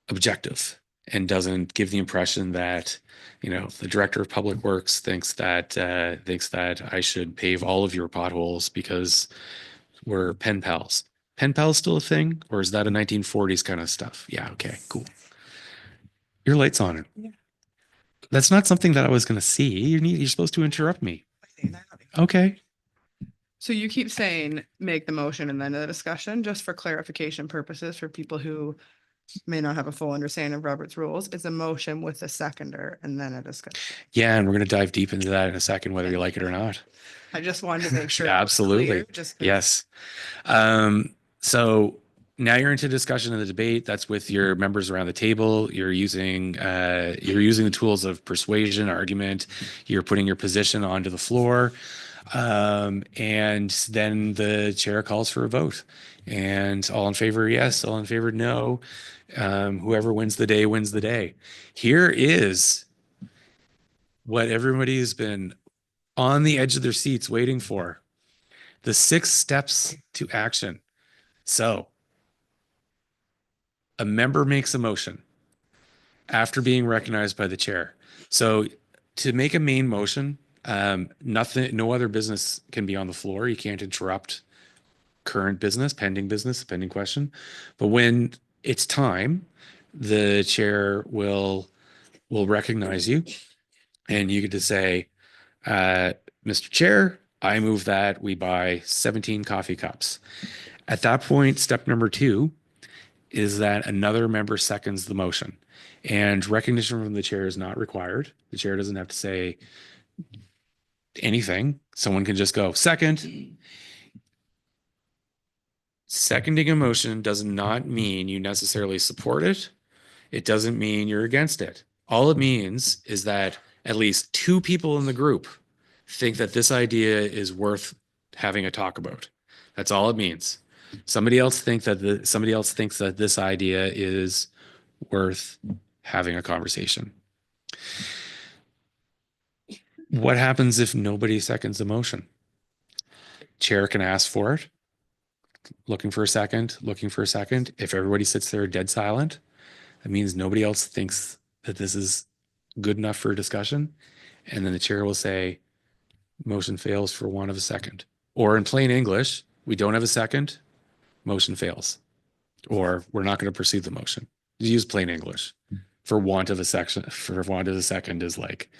objective and doesn't give the impression that, you know, the director of public works thinks that I should pave all of your potholes because we're pen pals. Pen pals still a thing, or is that a 1940s kind of stuff? Yeah, okay, cool. Your light's on. Yeah. That's not something that I was going to see. You're supposed to interrupt me. Okay. So you keep saying make the motion and then a discussion, just for clarification purposes for people who may not have a full understanding of Robert's rules. It's a motion with a seconder and then a discussion. Yeah, and we're going to dive deep into that in a second, whether you like it or not. I just wanted to make sure. Absolutely. Clear, just yes. So now you're into discussion and the debate. That's with your members around the table. You're using the tools of persuasion, argument. You're putting your position onto the floor. And then the chair calls for a vote. And all in favor, yes. All in favor, no. Whoever wins the day wins the day. Here is what everybody has been on the edge of their seats waiting for. The 6 steps to action. So a member makes a motion after being recognized by the chair. So to make a main motion, no other business can be on the floor. You can't interrupt current business, pending question. But when it's time, the chair will recognize you, and you get to say, Mr. Chair, I move that we buy 17 coffee cups. At that point, step number 2 is that another member seconds the motion, and recognition from the chair is not required. The chair doesn't have to say anything. Someone can just go second. Seconding a motion does not mean you necessarily support it. It doesn't mean you're against it. All it means is that at least 2 people in the group think that this idea is worth having a talk about. That's all it means. Somebody else thinks that this idea is worth having a conversation. What happens if nobody seconds the motion? Chair can ask for it. Looking for a second. If everybody sits there dead silent, that means nobody else thinks that this is good enough for a discussion. And then the chair will say, motion fails for want of a second. Or in plain English, we don't have a second, motion fails. Or we're not going to pursue the motion. Use plain English. For want of a second is like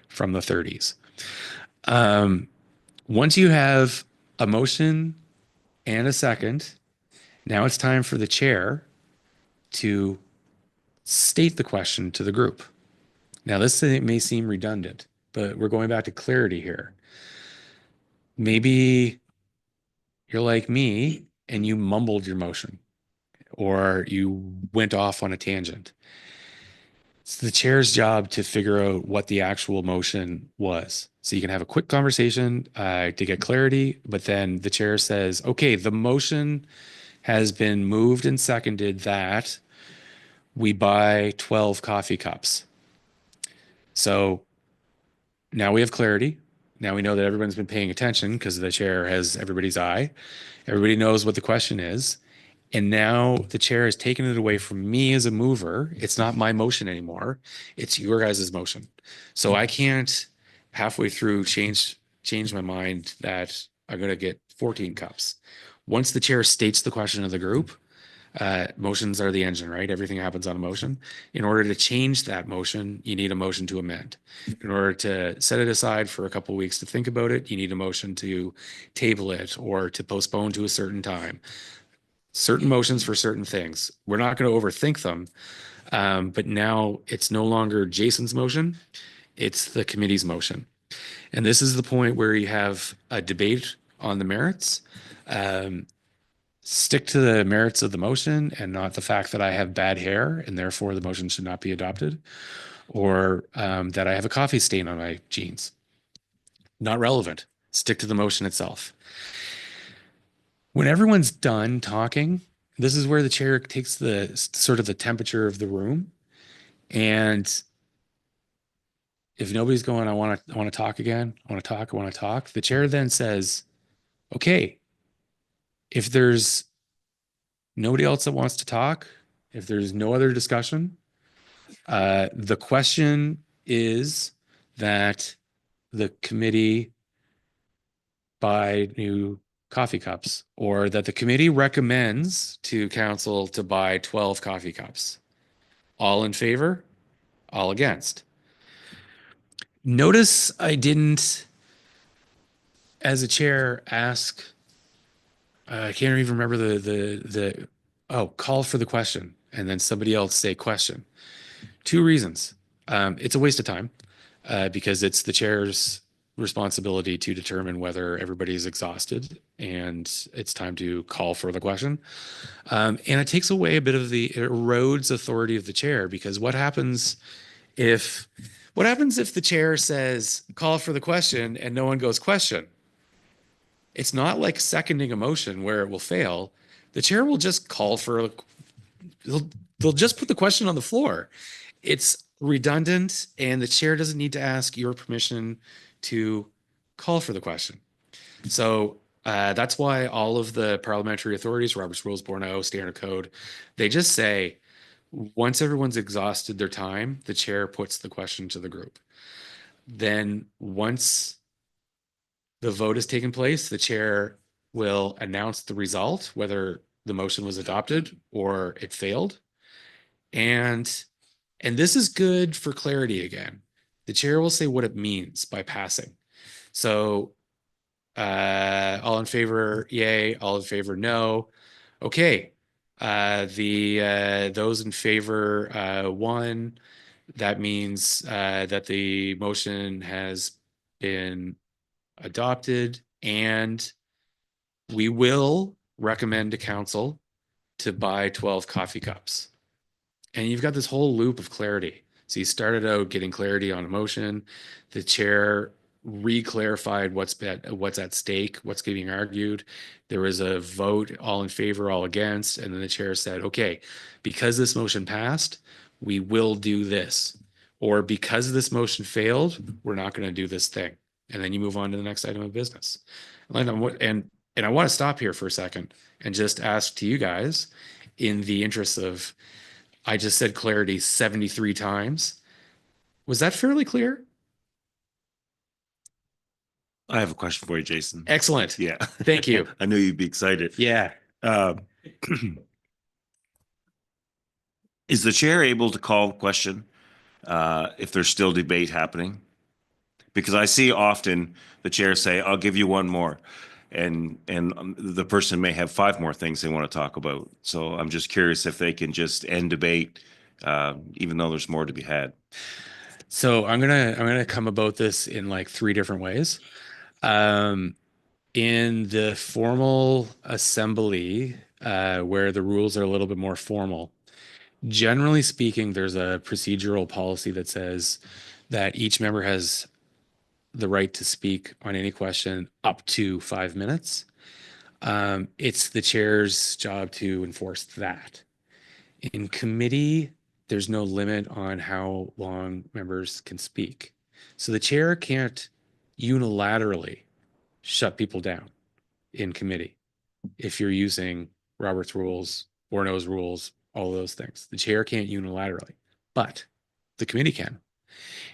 from the 30s. Once you have a motion and a second, now it's time for the chair to state the question to the group. Now, this may seem redundant, but we're going back to clarity here. Maybe you're like me and you mumbled your motion, or you went off on a tangent. It's the chair's job to figure out what the actual motion was. So you can have a quick conversation to get clarity, but then the chair says, okay, the motion has been moved and seconded that we buy 12 coffee cups. So now we have clarity. Now we know that everyone's been paying attention because the chair has everybody's eye. Everybody knows what the question is. And now the chair has taken it away from me as a mover. It's not my motion anymore. It's your guys' motion. So I can't halfway through change my mind that I'm going to get 14 cups. Once the chair states the question of the group, Motions are the engine, right? Everything happens on a motion. In order to change that motion, you need a motion to amend. In order to set it aside for a couple of weeks to think about it, you need a motion to table it or to postpone to a certain time. Certain motions for certain things. We're not going to overthink them, but now it's no longer Jason's motion, it's the committee's motion. And this is the point where you have a debate on the merits. Stick to the merits of the motion and not the fact that I have bad hair and therefore the motion should not be adopted, or that I have a coffee stain on my jeans. Not relevant. Stick to the motion itself. When everyone's done talking, this is where the chair takes the sort of the temperature of the room. And if nobody's going, I want to talk again, I want to talk. The chair then says, okay, if there's nobody else that wants to talk, if there's no other discussion, the question is that the committee buy new coffee cups, or that the committee recommends to council to buy 12 coffee cups. All in favor? All against? Notice I didn't, as a chair, ask, I can't even remember call for the question, and then somebody else say question. Two reasons. It's a waste of time because it's the chair's responsibility to determine whether everybody is exhausted and it's time to call for the question. And it takes away a bit of it erodes authority of the chair, because what happens if the chair says call for the question and no one goes question? It's not like seconding a motion where it will fail. The chair will just call for, they'll just put the question on the floor. It's redundant, and the chair doesn't need to ask your permission to call for the question. So that's why all of the parliamentary authorities, Robert's Rules, Borno, Standard Code, they just say, once everyone's exhausted their time, the chair puts the question to the group. Then once the vote has taken place, the chair will announce the result, whether the motion was adopted or it failed. And this is good for clarity again. The chair will say what it means by passing. So all in favor, yay. All in favor, no. Okay. Those in favor, one. That means that the motion has been adopted, and we will recommend to council to buy 12 coffee cups. And you've got this whole loop of clarity. So you started out getting clarity on a motion. The chair re-clarified what's at stake, what's getting argued. There was a vote, all in favor, all against, and then the chair said, okay, because this motion passed, we will do this. Or because this motion failed, we're not going to do this thing. And then you move on to the next item of business. And I want to stop here for a second and just ask to you guys, in the interest of, I just said clarity 73 times. Was that fairly clear? I have a question for you, Jason. Excellent. Yeah. Thank you. I knew you'd be excited. Yeah. Is the chair able to call the question if there's still debate happening? Because I see often the chair say, I'll give you one more. And the person may have 5 more things they want to talk about. So I'm just curious if they can just end debate, even though there's more to be had. So I'm gonna come about this in like 3 different ways. In the formal assembly, where the rules are a little bit more formal, generally speaking, there's a procedural policy that says that each member has the right to speak on any question up to 5 minutes. It's the chair's job to enforce that. In committee, there's no limit on how long members can speak. So the chair can't unilaterally shut people down in committee if you're using Robert's rules, Borno's rules, all those things. The chair can't unilaterally, but the committee can.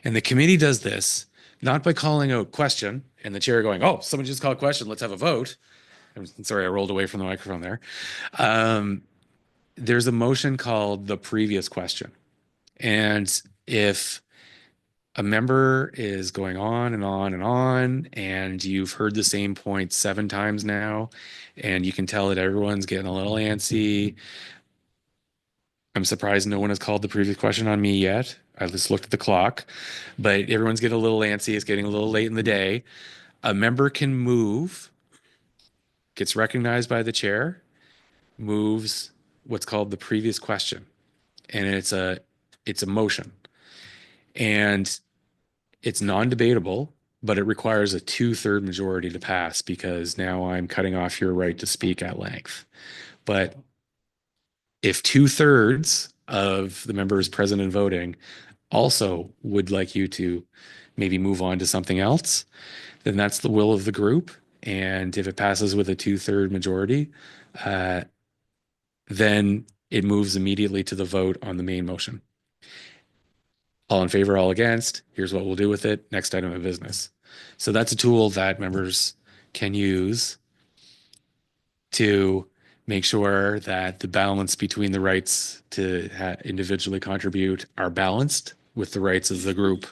And the committee does this not by calling out question and the chair going, oh, someone just called question, let's have a vote. I'm sorry, I rolled away from the microphone there. there's a motion called the previous question. And if a member is going on and on and on, and you've heard the same point 7 times now, and you can tell that everyone's getting a little antsy. I'm surprised no one has called the previous question on me yet. I just looked at the clock, but everyone's getting a little antsy. It's getting a little late in the day. A member can move, gets recognized by the chair, moves what's called the previous question. And it's a motion. And it's non-debatable, but it requires a 2/3 majority to pass, because now I'm cutting off your right to speak at length. But if 2/3 of the members present and voting also would like you to maybe move on to something else, then that's the will of the group. And if it passes with a 2/3 majority, then it moves immediately to the vote on the main motion. All in favor, all against, here's what we'll do with it. Next item of business. So that's a tool that members can use to make sure that the balance between the rights to individually contribute are balanced with the rights of the group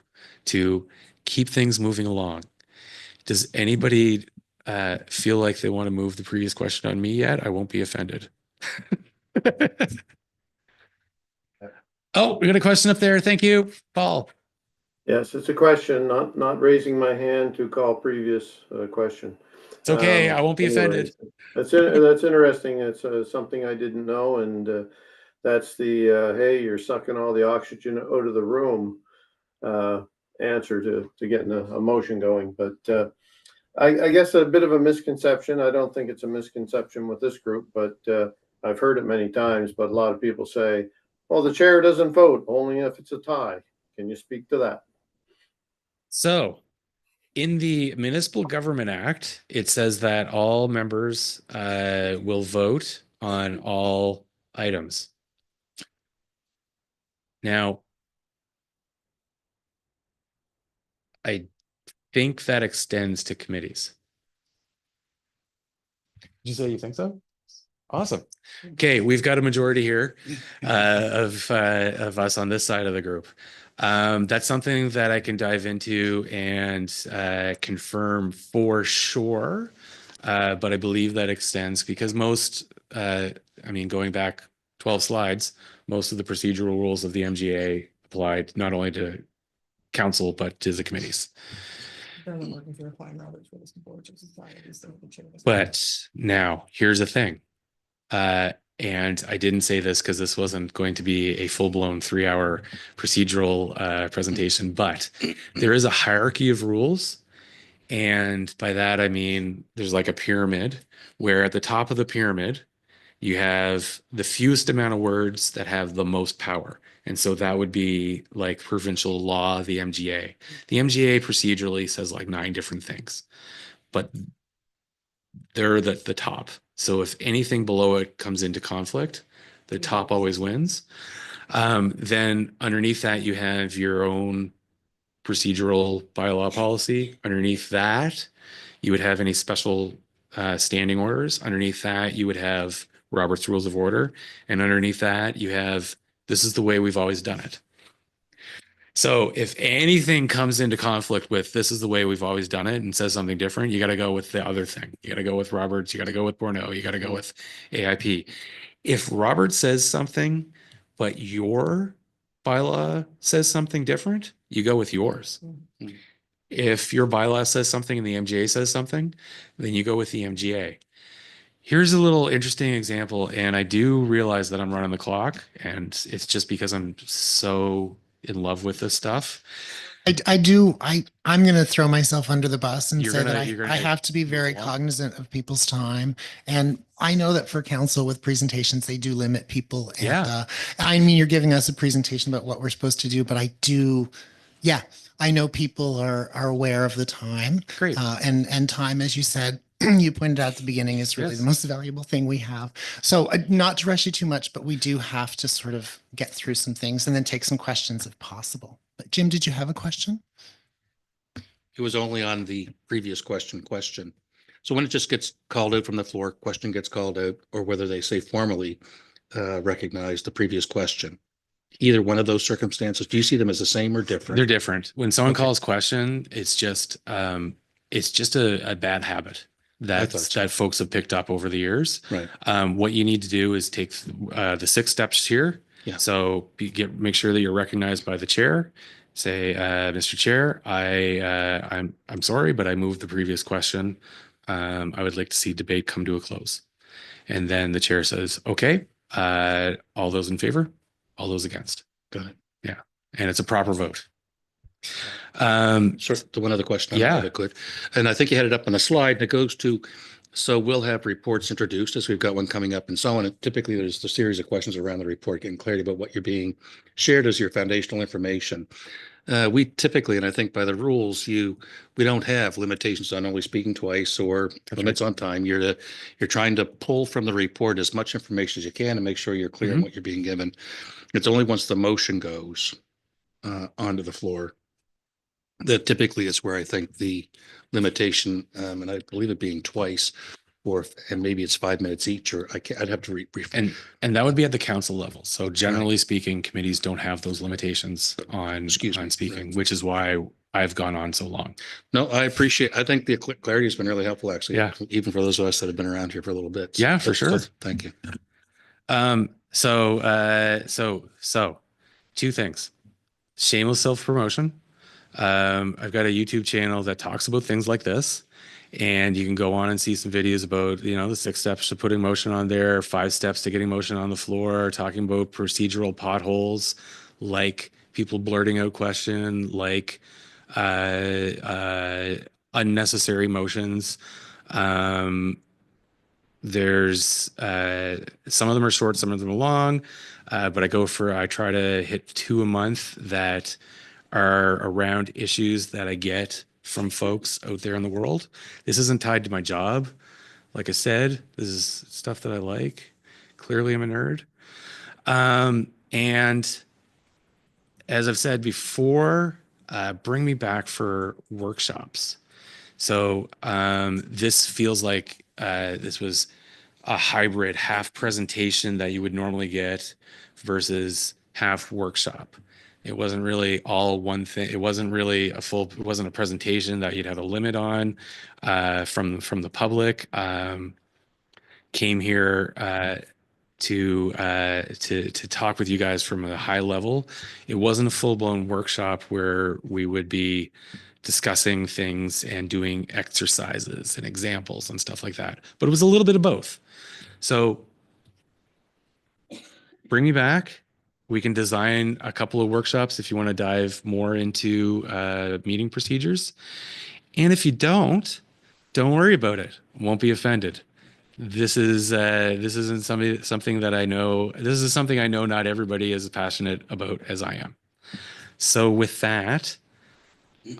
to keep things moving along. Does anybody feel like they want to move the previous question on me yet? I won't be offended. Oh, we got a question up there. Thank you, Paul. Yes, it's a question, not raising my hand to call previous question. It's okay. I won't be offended. That's interesting. It's something I didn't know, and that's the hey, you're sucking all the oxygen out of the room answer to getting a motion going. But I guess a bit of a misconception. I don't think it's a misconception with this group, but I've heard it many times. But a lot of people say, well, the chair doesn't vote, only if it's a tie. Can you speak to that? So in the Municipal Government Act, it says that all members will vote on all items. Now, I think that extends to committees. Did you say you think so? Awesome. Okay, we've got a majority here of us on this side of the group. That's something that I can dive into and confirm for sure. But I believe that extends because most, I mean, going back 12 slides, most of the procedural rules of the MGA applied not only to council, but to the committees. But now here's the thing. And I didn't say this because this wasn't going to be a full-blown 3-hour procedural presentation, but there is a hierarchy of rules. And by that, I mean, there's like a pyramid where at the top of the pyramid, you have the fewest amount of words that have the most power. And so that would be like provincial law, the MGA. The MGA procedurally says like 9 different things, but they're the top. So if anything below it comes into conflict, the top always wins. Then underneath that, you have your own procedural bylaw policy. Underneath that, you would have any special standing orders. Underneath that, you would have Robert's Rules of Order. And underneath that, you have, this is the way we've always done it. So if anything comes into conflict with this is the way we've always done it and says something different, you got to go with the other thing. You got to go with Roberts. You got to go with Borneau. You got to go with AIP. If Robert says something, but your bylaw says something different, you go with yours. If your bylaw says something and the MGA says something, then you go with the MGA. Here's a little interesting example. And I do realize that I'm running the clock, and it's just because I'm so in love with this stuff. I'm going to throw myself under the bus and say that I have to be very long. cognizant of people's time. And I know that for council with presentations, they do limit people. And, Yeah. I mean, you're giving us a presentation about what we're supposed to do, but I know people are aware of the time. Great. And time, as you said, you pointed out at the beginning, is really Yes. the most valuable thing we have. So not to rush you too much, but we do have to sort of get through some things and then take some questions if possible. But Jim, did you have a question? It was only on the previous question. So when it just gets called out from the floor, question gets called out, or whether they say formally, recognize the previous question? Either one of those circumstances, do you see them as the same or different? They're different. When someone Okay. calls question, it's just a bad habit that thought so. that folks have picked up over the years. Right. What you need to do is take the 6 steps here. Yeah. So make sure that you're recognized by the chair. Say, Mr. Chair, I'm sorry, but I moved the previous question. I would like to see debate come to a close. And then the chair says, okay, all those in favor, all those against. Got it. Yeah. And it's a proper vote. Sort of the one other question. Yeah. If I could. And I think you had it up on a slide and it goes to, so we'll have reports introduced as we've got one coming up and so on. And typically there's the series of questions around the report, getting clarity about what you're being shared as your foundational information. We typically, and I think by the rules, we don't have limitations on only speaking twice or limits on time. You're trying to pull from the report as much information as you can and make sure you're clear on what you're being given. It's only once the motion goes onto the floor that typically is where I think the limitation, and I believe it being twice, and maybe it's 5 minutes each, or I'd have to and that would be at the council level. So generally speaking, committees don't have those limitations on speaking, which is why I've gone on so long. No, I think the clarity has been really helpful, actually. Yeah. Even for those of us that have been around here for a little bit. Yeah, for sure. Thank you. So 2 things. Shameless self-promotion. I've got a YouTube channel that talks about things like this. And you can go on and see some videos about, the 6 steps to putting motion on there, 5 steps to getting motion on the floor, talking about procedural potholes, like people blurting out question, like unnecessary motions. There's some of them are short, some of them are long, but I try to hit 2 a month that are around issues that I get from folks out there in the world. This isn't tied to my job. Like I said, this is stuff that I like. Clearly I'm a nerd. And as I've said before, bring me back for workshops. So this feels like this was a hybrid, half presentation that you would normally get versus half workshop. It wasn't really all one thing. It wasn't really it wasn't a presentation that you'd have a limit on from the public. Came here to talk with you guys from a high level. It wasn't a full-blown workshop where we would be discussing things and doing exercises and examples and stuff like that. But it was a little bit of both. So bring me back. We can design a couple of workshops if you want to dive more into meeting procedures. And if you don't worry about it. Won't be offended. This isn't something that I know. This is something I know not everybody is as passionate about as I am. So with that,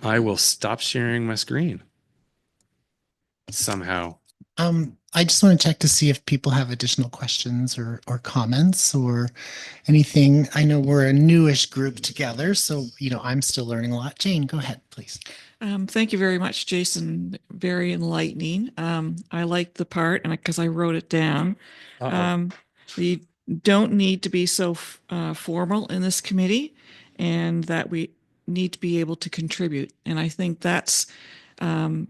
I will stop sharing my screen somehow. I just want to check to see if people have additional questions or comments or anything. I know we're a newish group together, so I'm still learning a lot. Jane, go ahead, please. Thank you very much, Jason. Very enlightening. I liked the part, and because I wrote it down. We don't need to be so formal in this committee, and that we need to be able to contribute. And I think that's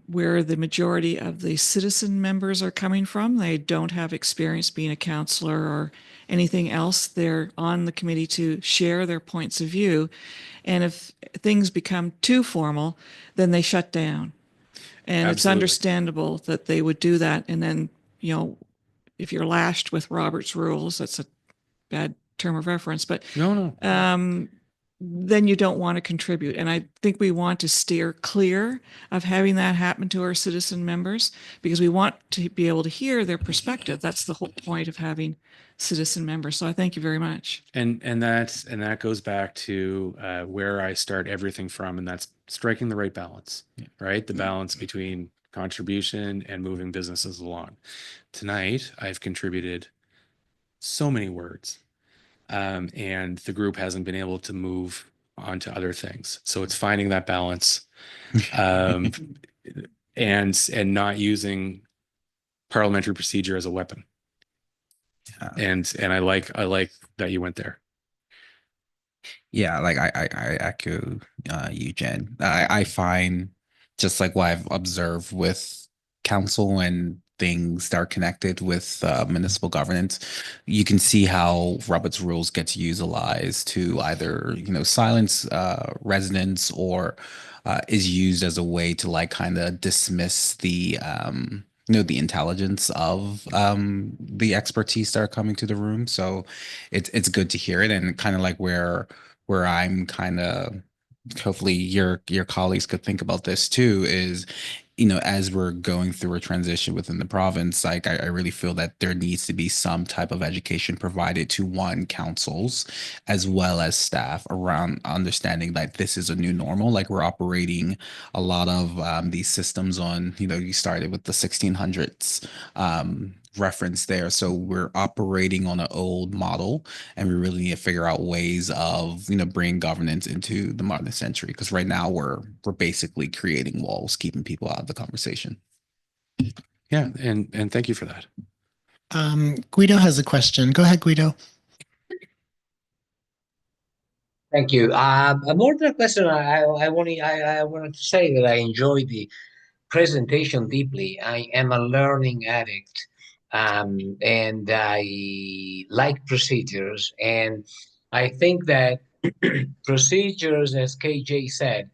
where the majority of the citizen members are coming from. They don't have experience being a counselor or anything else. They're on the committee to share their points of view. And if things become too formal, then they shut down. And It's understandable that they would do that. And then, if you're lashed with Robert's rules, that's a bad term of reference, but then you don't want to contribute. And I think we want to steer clear of having that happen to our citizen members, because we want to be able to hear their perspective. That's the whole point of having citizen members. So I thank you very much. And that goes back to where I start everything from, and that's striking the right balance, right? The balance between contribution and moving businesses along. Tonight, I've contributed so many words. And the group hasn't been able to move on to other things. So it's finding that balance and not using parliamentary procedure as a weapon. And I like that you went there. Yeah, like I echo you, Jen. I find just like what I've observed with council and things that are connected with municipal governance, you can see how Robert's rules gets utilized to either, silence residents or is used as a way to like kind of dismiss the the intelligence of the expertise that are coming to the room. So it's good to hear it, and kind of like where I'm kind of, hopefully your colleagues could think about this too, is as we're going through a transition within the province, like I really feel that there needs to be some type of education provided to councils as well as staff around understanding that this is a new normal. Like we're operating a lot of these systems on, you started with the 1600s reference there. So we're operating on an old model, and we really need to figure out ways of, bringing governance into the modern century. Because right now we're basically creating walls, keeping people out of the conversation. Yeah, and thank you for that. Guido has a question. Go ahead, Guido. Thank you. More than a question, I wanted to say that I enjoyed the presentation deeply. I am a learning addict, and I like procedures. And I think that procedures, as KJ said,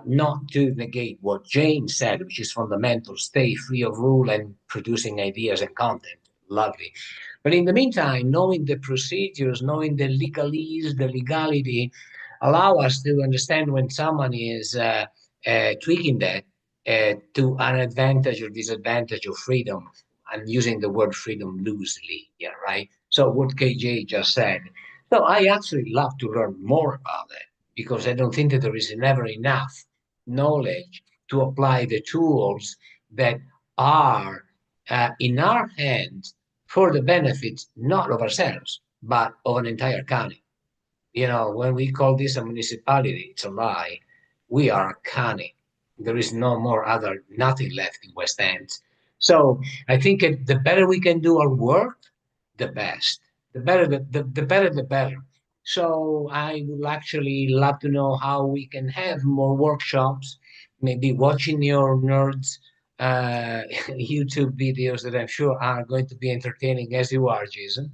not to negate what Jane said, which is fundamental, stay free of rule and producing ideas and content. Lovely. But in the meantime, knowing the procedures, knowing the legalese, the legality, allow us to understand when someone is tweaking that to an advantage or disadvantage of freedom. I'm using the word freedom loosely, yeah, right? So what KJ just said. So I actually love to learn more about it, because I don't think that there is never enough knowledge to apply the tools that are in our hands for the benefits not of ourselves, but of an entire county. When we call this a municipality, it's a lie. We are a county. There is nothing left in West End. So I think the better we can do our work, the best. The better, the better, the better. So I would actually love to know how we can have more workshops, maybe watching your nerds YouTube videos that I'm sure are going to be entertaining, as you are, Jason.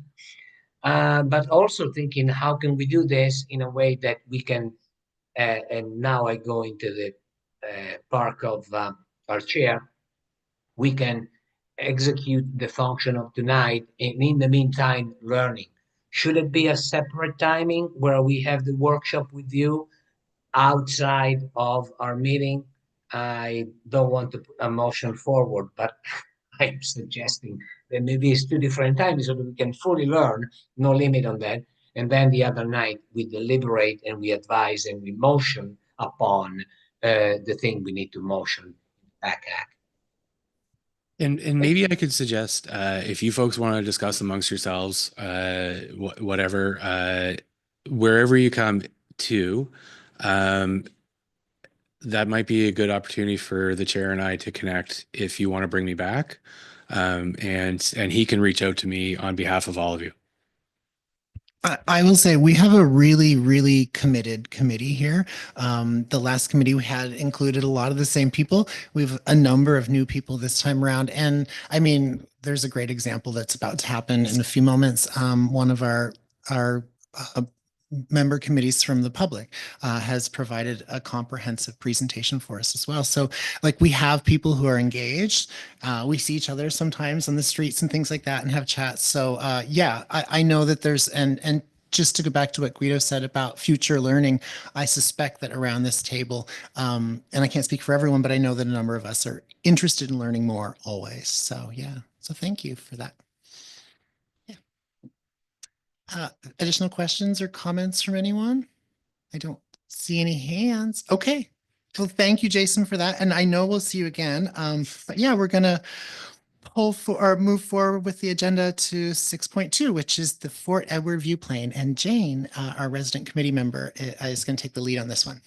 But also thinking, how can we do this in a way that we can, and now I go into the part of our chair, we can execute the function of tonight, and in the meantime, learning. Should it be a separate timing where we have the workshop with you outside of our meeting? I don't want to put a motion forward, but I'm suggesting that maybe it's 2 different times so that we can fully learn, no limit on that. And then the other night we deliberate and we advise and we motion upon the thing we need to motion back at. And maybe I could suggest, if you folks want to discuss amongst yourselves, whatever, wherever you come to, that might be a good opportunity for the chair and I to connect if you want to bring me back. And he can reach out to me on behalf of all of you. I will say we have a really, really committed committee here. The last committee we had included a lot of the same people. We have a number of new people this time around. And I mean, there's a great example that's about to happen in a few moments. One of our member committees from the public has provided a comprehensive presentation for us as well. So like we have people who are engaged. We see each other sometimes on the streets and things like that and have chats. So yeah, I know that there's, and just to go back to what Guido said about future learning, I suspect that around this table, and I can't speak for everyone, but I know that a number of us are interested in learning more always. So yeah, so thank you for that. Additional questions or comments from anyone? I don't see any hands. Okay. Well, thank you, Jason, for that. And I know we'll see you again. But yeah, we're going to move forward with the agenda to 6.2, which is the Fort Edward View Plane. And Jane, our resident committee member, is going to take the lead on this one.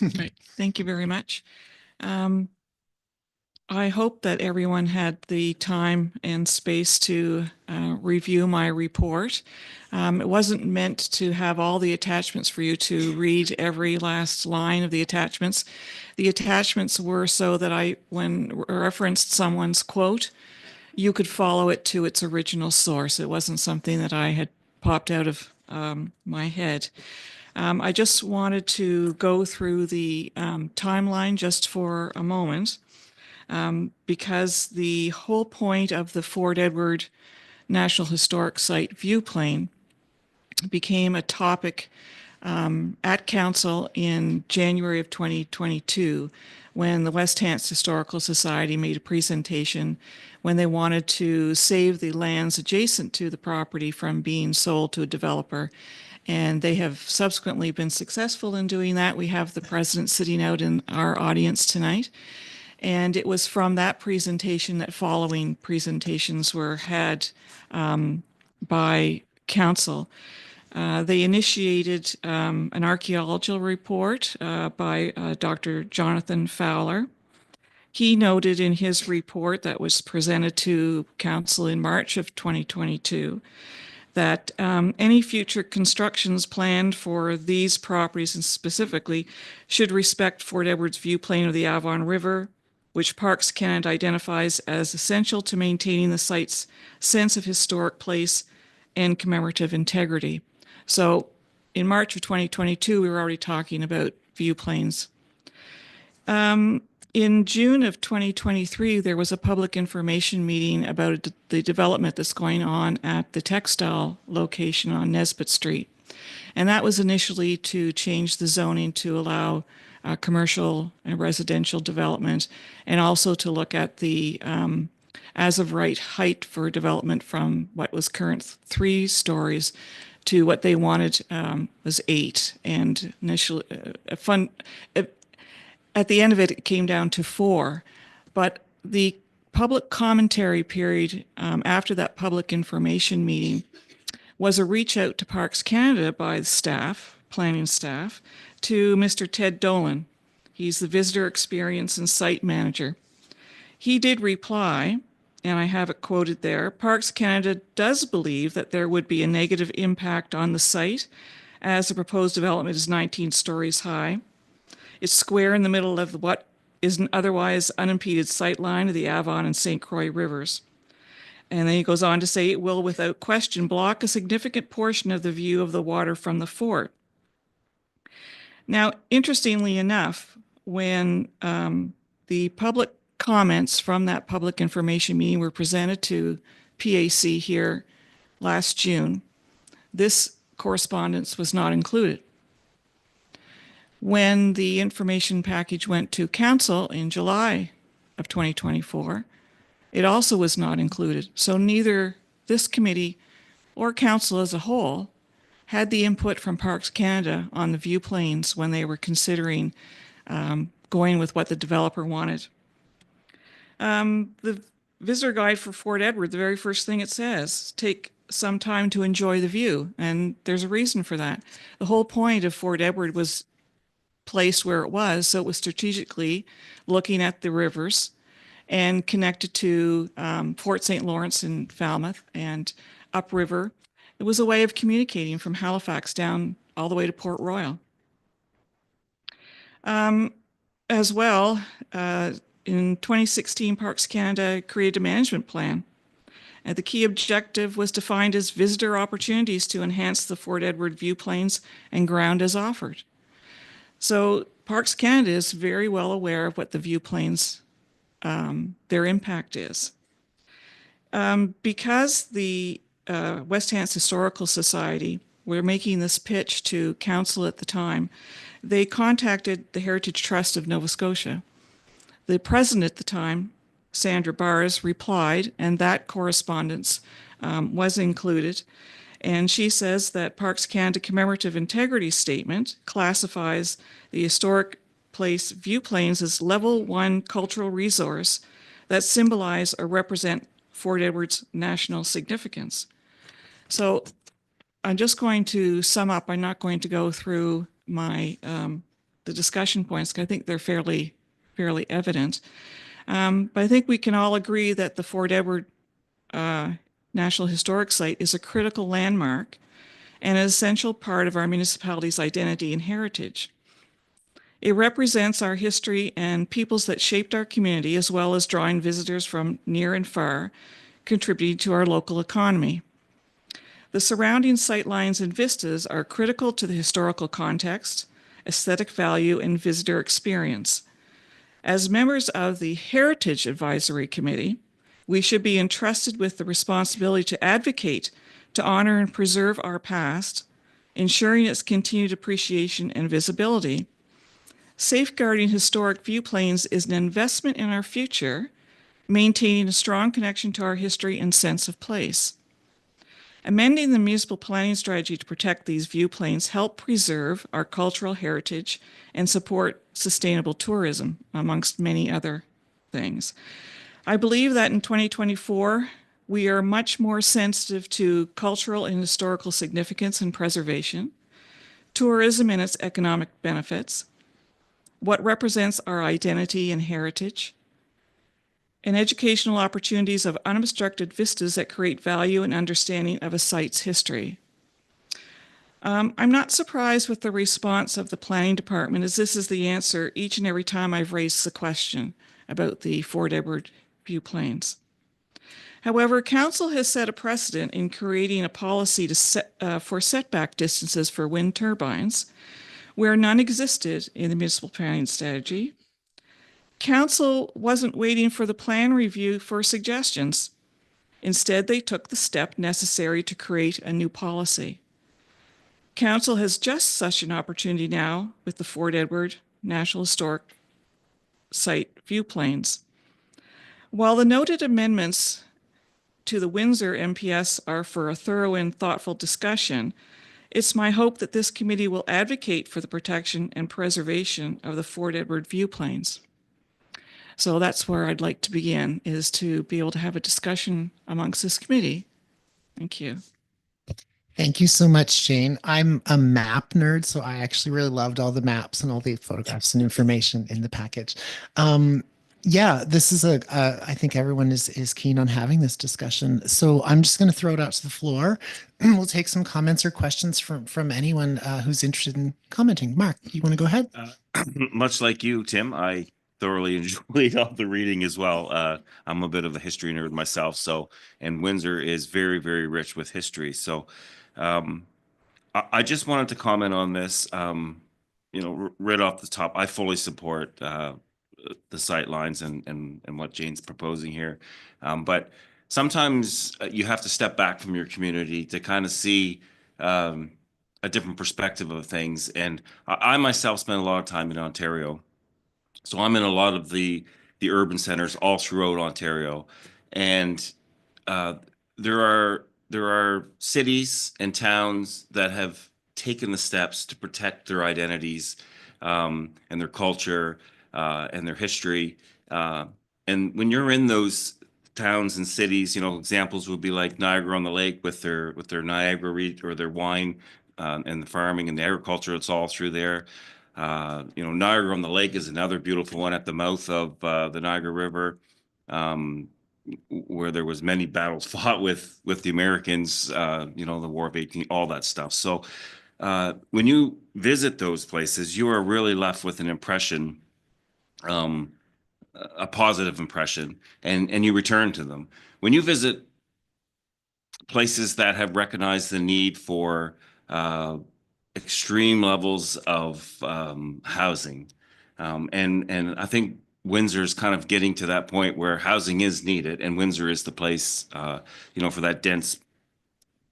Right. Thank you very much. I hope that everyone had the time and space to review my report. It wasn't meant to have all the attachments for you to read every last line of the attachments. The attachments were so that when referenced someone's quote, you could follow it to its original source. It wasn't something that I had popped out of my head. I just wanted to go through the timeline just for a moment, because the whole point of the Fort Edward National Historic Site view plane became a topic at Council in January of 2022, when the West Hants Historical Society made a presentation when they wanted to save the lands adjacent to the property from being sold to a developer. And they have subsequently been successful in doing that. We have the president sitting out in our audience tonight. And it was from that presentation that following presentations were had by council. They initiated an archaeological report by Dr. Jonathan Fowler. He noted in his report that was presented to council in March of 2022 that any future constructions planned for these properties and specifically should respect Fort Edward's view plane of the Avon River, which Parks Canada identifies as essential to maintaining the site's sense of historic place and commemorative integrity. So in March of 2022, we were already talking about view planes. In June of 2023, there was a public information meeting about the development that's going on at the textile location on Nesbitt Street. And that was initially to change the zoning to allow commercial and residential development, and also to look at the as of right height for development from what was current 3 stories to what they wanted was 8. And initially, at the end of it, it came down to 4. But the public commentary period after that public information meeting was a reach out to Parks Canada by the staff, planning staff, to Mr. Ted Dolan. He's the visitor experience and site manager. He did reply, and I have it quoted there, Parks Canada does believe that there would be a negative impact on the site as the proposed development is 19 stories high. It's square in the middle of what is an otherwise unimpeded sightline of the Avon and St. Croix rivers. And then he goes on to say it will, without question, block a significant portion of the view of the water from the fort. Now, interestingly enough, when the public comments from that public information meeting were presented to PAC here last June, this correspondence was not included. When the information package went to council in July of 2024, it also was not included. So neither this committee or council as a whole had the input from Parks Canada on the view planes when they were considering going with what the developer wanted. The visitor guide for Fort Edward, the very first thing it says, take some time to enjoy the view. And there's a reason for that. The whole point of Fort Edward was placed where it was, so it was strategically looking at the rivers and connected to Fort St. Lawrence in Falmouth and upriver. It was a way of communicating from Halifax down all the way to Port Royal. As well, in 2016, Parks Canada created a management plan. And the key objective was defined as visitor opportunities to enhance the Fort Edward view planes and ground as offered. So Parks Canada is very well aware of what the view planes, their impact is. Because the West Hants Historical Society were making this pitch to council at the time, they contacted the Heritage Trust of Nova Scotia. The president at the time, Sandra Bars, replied, and that correspondence was included. And she says that Parks Canada Commemorative Integrity Statement classifies the historic place view planes as level 1 cultural resource that symbolize or represent Fort Edward's national significance. So I'm just going to sum up. I'm not going to go through my the discussion points, because I think they're fairly evident. But I think we can all agree that the Fort Edward National Historic Site is a critical landmark and an essential part of our municipality's identity and heritage. It represents our history and peoples that shaped our community, as well as drawing visitors from near and far, contributing to our local economy. The surrounding sightlines and vistas are critical to the historical context, aesthetic value, and visitor experience. As members of the Heritage Advisory Committee, we should be entrusted with the responsibility to advocate to honor and preserve our past, ensuring its continued appreciation and visibility. Safeguarding historic view planes is an investment in our future, maintaining a strong connection to our history and sense of place. Amending the municipal planning strategy to protect these view planes help preserve our cultural heritage and support sustainable tourism, amongst many other things. I believe that in 2024, we are much more sensitive to cultural and historical significance and preservation, tourism and its economic benefits, what represents our identity and heritage, and educational opportunities of unobstructed vistas that create value and understanding of a site's history. I'm not surprised with the response of the planning department, as this is the answer each and every time I've raised the question about the Fort Edward view planes. However, Council has set a precedent in creating a policy for setback distances for wind turbines, where none existed in the municipal planning strategy. Council wasn't waiting for the plan review for suggestions. Instead, they took the step necessary to create a new policy. Council has just such an opportunity now with the Fort Edward National Historic Site view planes. While the noted amendments to the Windsor MPS are for a thorough and thoughtful discussion, it's my hope that this committee will advocate for the protection and preservation of the Fort Edward view planes. So that's where I'd like to begin, is to be able to have a discussion amongst this committee. Thank you. Thank you so much, Jane. I'm a map nerd, so I actually really loved all the maps and all the photographs and information in the package. Yeah, this is I think everyone is keen on having this discussion. So I'm just going to throw it out to the floor. We'll take some comments or questions from anyone who's interested in commenting. Mark, you want to go ahead? Much like you, Tim, I thoroughly enjoyed all the reading as well. I'm a bit of a history nerd myself, and Windsor is very, very rich with history. So I just wanted to comment on this. Right off the top, I fully support the sight lines and what Jane's proposing here. But sometimes you have to step back from your community to kind of see a different perspective of things. And I myself spent a lot of time in Ontario. So I'm in a lot of the urban centers all throughout Ontario. And there are cities and towns that have taken the steps to protect their identities and their culture and their history. And when you're in those towns and cities, examples would be like Niagara-on-the-Lake with their Niagara Reach or their wine and the farming and the agriculture. It's all through there. Niagara-on-the-Lake is another beautiful one at the mouth of the Niagara River, where there was many battles fought with the Americans, the War of 18, all that stuff. So when you visit those places, you are really left with an impression, a positive impression, and you return to them. When you visit places that have recognized the need for extreme levels of housing, and I think Windsor's kind of getting to that point where housing is needed, and Windsor is the place, for that dense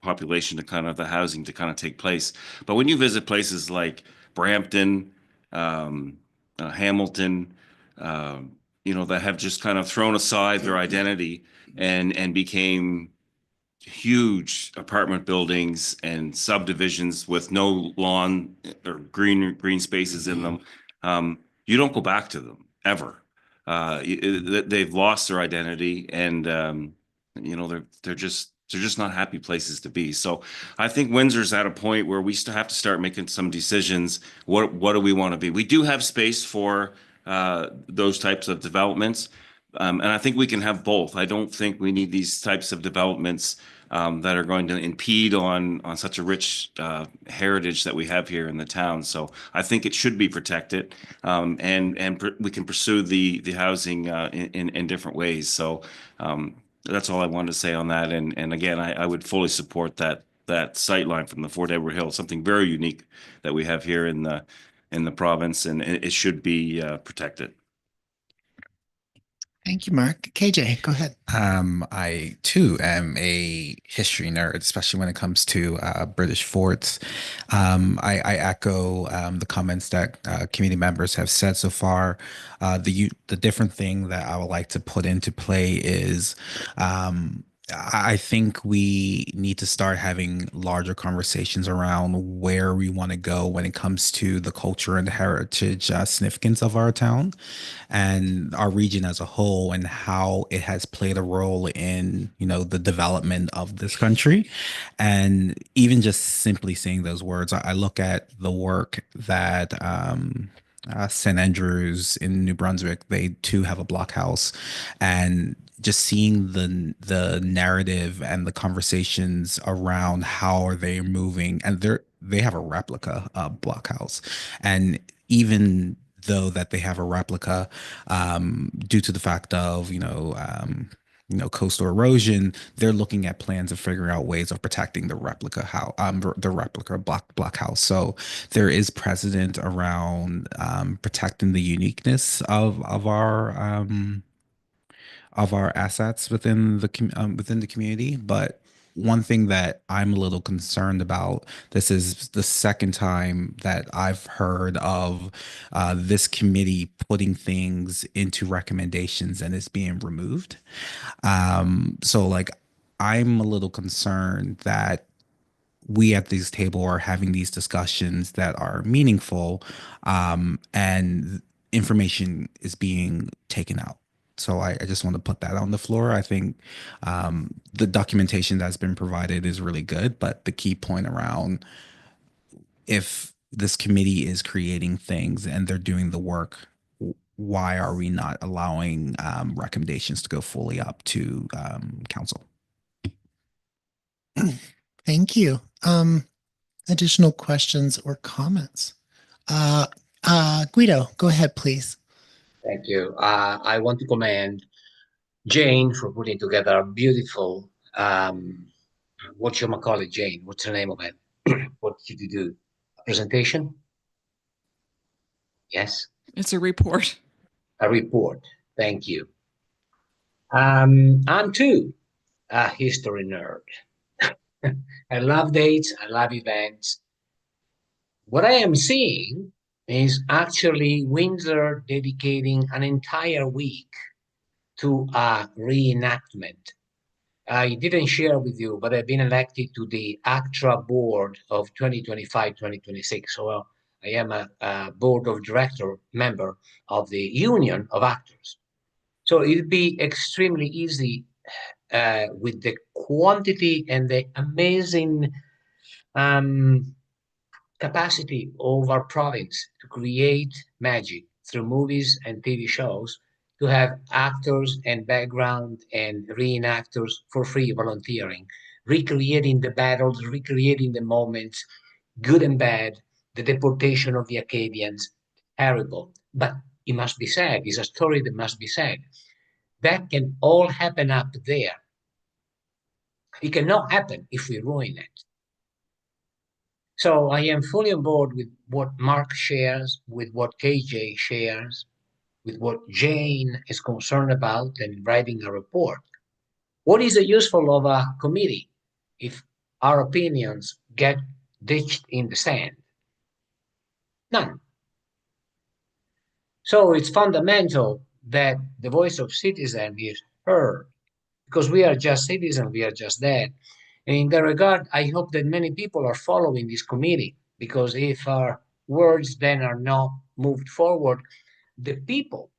population to kind of the housing to kind of take place. But when you visit places like Brampton, Hamilton, that have just kind of thrown aside their identity and became huge apartment buildings and subdivisions with no lawn or green spaces in them, you don't go back to them ever. They've lost their identity, and they're just not happy places to be. So I think Windsor's at a point where we still have to start making some decisions. What do we want to be? We do have space for those types of developments, And I think we can have both. I don't think we need these types of developments that are going to impede on such a rich heritage that we have here in the town. So I think it should be protected, and we can pursue the housing in different ways. So that's all I wanted to say on that. And again, I would fully support that sightline from the Fort Edward Hill, something very unique that we have here in the province, and it should be protected. Thank you, Mark. KJ, go ahead. I too am a history nerd, especially when it comes to British forts. I echo the comments that committee members have said so far. The different thing that I would like to put into play is I think we need to start having larger conversations around where we want to go when it comes to the culture and heritage significance of our town and our region as a whole, and how it has played a role in, the development of this country. And even just simply saying those words, I look at the work that St. Andrews in New Brunswick, they too have a blockhouse, and just seeing the narrative and the conversations around how are they moving, and they have a replica blockhouse, and even though that they have a replica, due to the fact of coastal erosion, they're looking at plans of figuring out ways of protecting the replica blockhouse. So there is precedent around protecting the uniqueness of our assets within the community. But one thing that I'm a little concerned about, this is the second time that I've heard of this committee putting things into recommendations and it's being removed. So like, I'm a little concerned that we at this table are having these discussions that are meaningful, and information is being taken out. So I just want to put that on the floor. I think the documentation that's been provided is really good, but the key point around, if this committee is creating things and they're doing the work, why are we not allowing recommendations to go fully up to council? Thank you. Additional questions or comments? Guido, go ahead, please. Thank you. I want to commend Jane for putting together a beautiful, what you call it, Jane? What's the name of it? What did you do? A presentation? Yes? It's a report. A report. Thank you. I'm too a history nerd. I love dates. I love events. What I am seeing is actually Windsor dedicating an entire week to a reenactment. I didn't share with you, but I've been elected to the ACTRA board of 2025-2026. So I am a board of director member of the Union of Actors. So it'd be extremely easy with the quantity and the amazing capacity of our province to create magic through movies and TV shows, to have actors and background and reenactors for free volunteering, recreating the battles, recreating the moments, good and bad, the deportation of the Acadians, terrible. But it must be said, it's a story that must be said. That can all happen up there. It cannot happen if we ruin it. So I am fully on board with what Mark shares, with what KJ shares, with what Jane is concerned about and writing a report. What is the useful of a committee if our opinions get ditched in the sand? None. So it's fundamental that the voice of citizens is heard, because we are just citizens, we are just that. And in that regard, I hope that many people are following this committee, because if our words then are not moved forward, the people,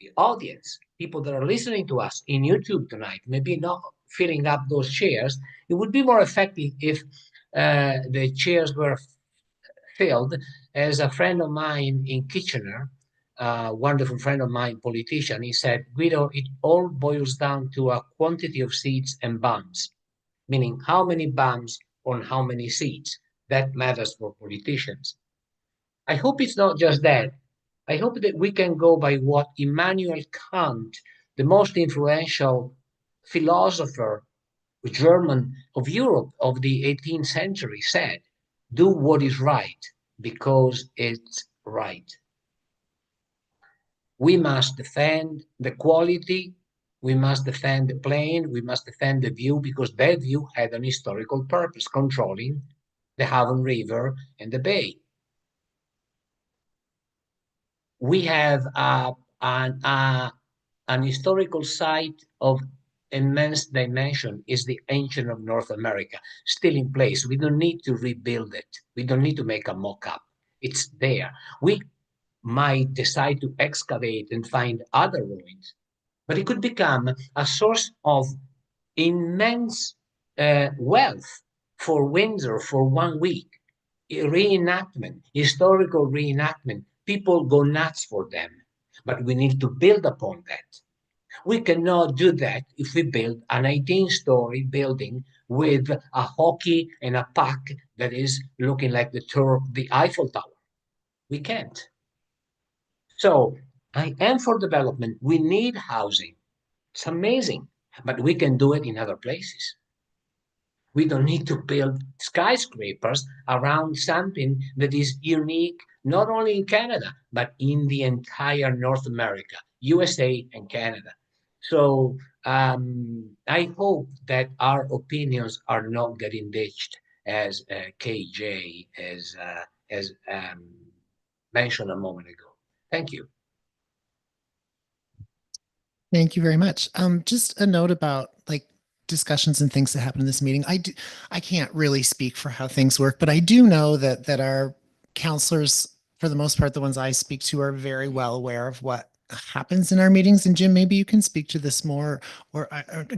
the audience, people that are listening to us in YouTube tonight, maybe not filling up those chairs. It would be more effective if the chairs were filled. As a friend of mine in Kitchener, wonderful friend of mine, politician, he said, Guido, it all boils down to a quantity of seats and bums, meaning how many bums on how many seats. That matters for politicians. I hope it's not just that. I hope that we can go by what Immanuel Kant, the most influential philosopher, German of Europe of the 18th century, said, do what is right because it's right. We must defend the quality, we must defend the plane, we must defend the view, because that view had an historical purpose, controlling the Havon River and the bay. We have an historical site of immense dimension, is the ancient of North America, still in place. We don't need to rebuild it. We don't need to make a mock-up. It's there. We might decide to excavate and find other ruins, but it could become a source of immense wealth for Windsor for 1 week. Reenactment, historical reenactment. People go nuts for them, but we need to build upon that. We cannot do that if we build an 18-story building with a hockey and a puck that is looking like the Eiffel Tower. We can't. So I am for development. We need housing. It's amazing, but we can do it in other places. We don't need to build skyscrapers around something that is unique, not only in Canada, but in the entire North America, USA and Canada. So I hope that our opinions are not getting ditched, as KJ has mentioned a moment ago. Thank you. Thank you very much. Just a note about like discussions and things that happen in this meeting. I can't really speak for how things work, but I do know that our counselors, for the most part, the ones I speak to, are very well aware of what happens in our meetings. And Jim, maybe you can speak to this more, or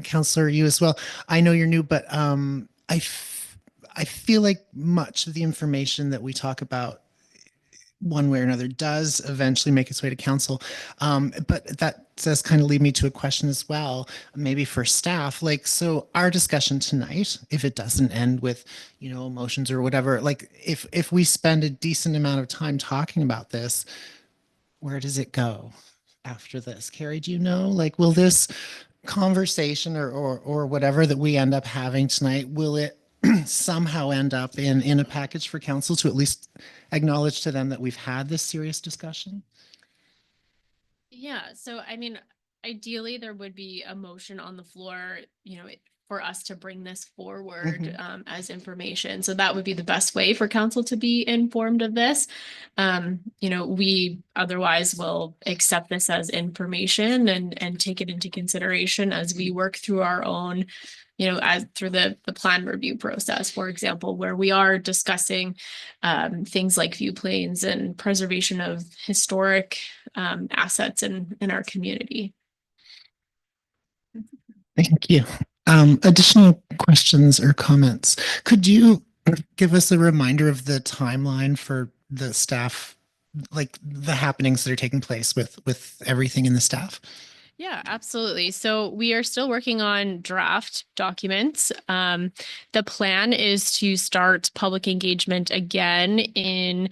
Counselor, you as well. I know you're new, but I feel like much of the information that we talk about one way or another does eventually make its way to council. But that does kind of lead me to a question as well, maybe for staff. Like, so our discussion tonight, if it doesn't end with, motions or whatever, like if we spend a decent amount of time talking about this, where does it go after this? Carrie, do you know, like, will this conversation or whatever that we end up having tonight, will it somehow end up in a package for council to at least acknowledge to them that we've had this serious discussion? Yeah, so I mean, ideally there would be a motion on the floor, for us to bring this forward as information. So that would be the best way for council to be informed of this. We otherwise will accept this as information and take it into consideration as we work through our own, as through the plan review process, for example, where we are discussing things like view planes and preservation of historic assets in our community. Thank you. Additional questions or comments? Could you give us a reminder of the timeline for the staff, like the happenings that are taking place with everything in the staff? Yeah, absolutely. So we are still working on draft documents. The plan is to start public engagement again in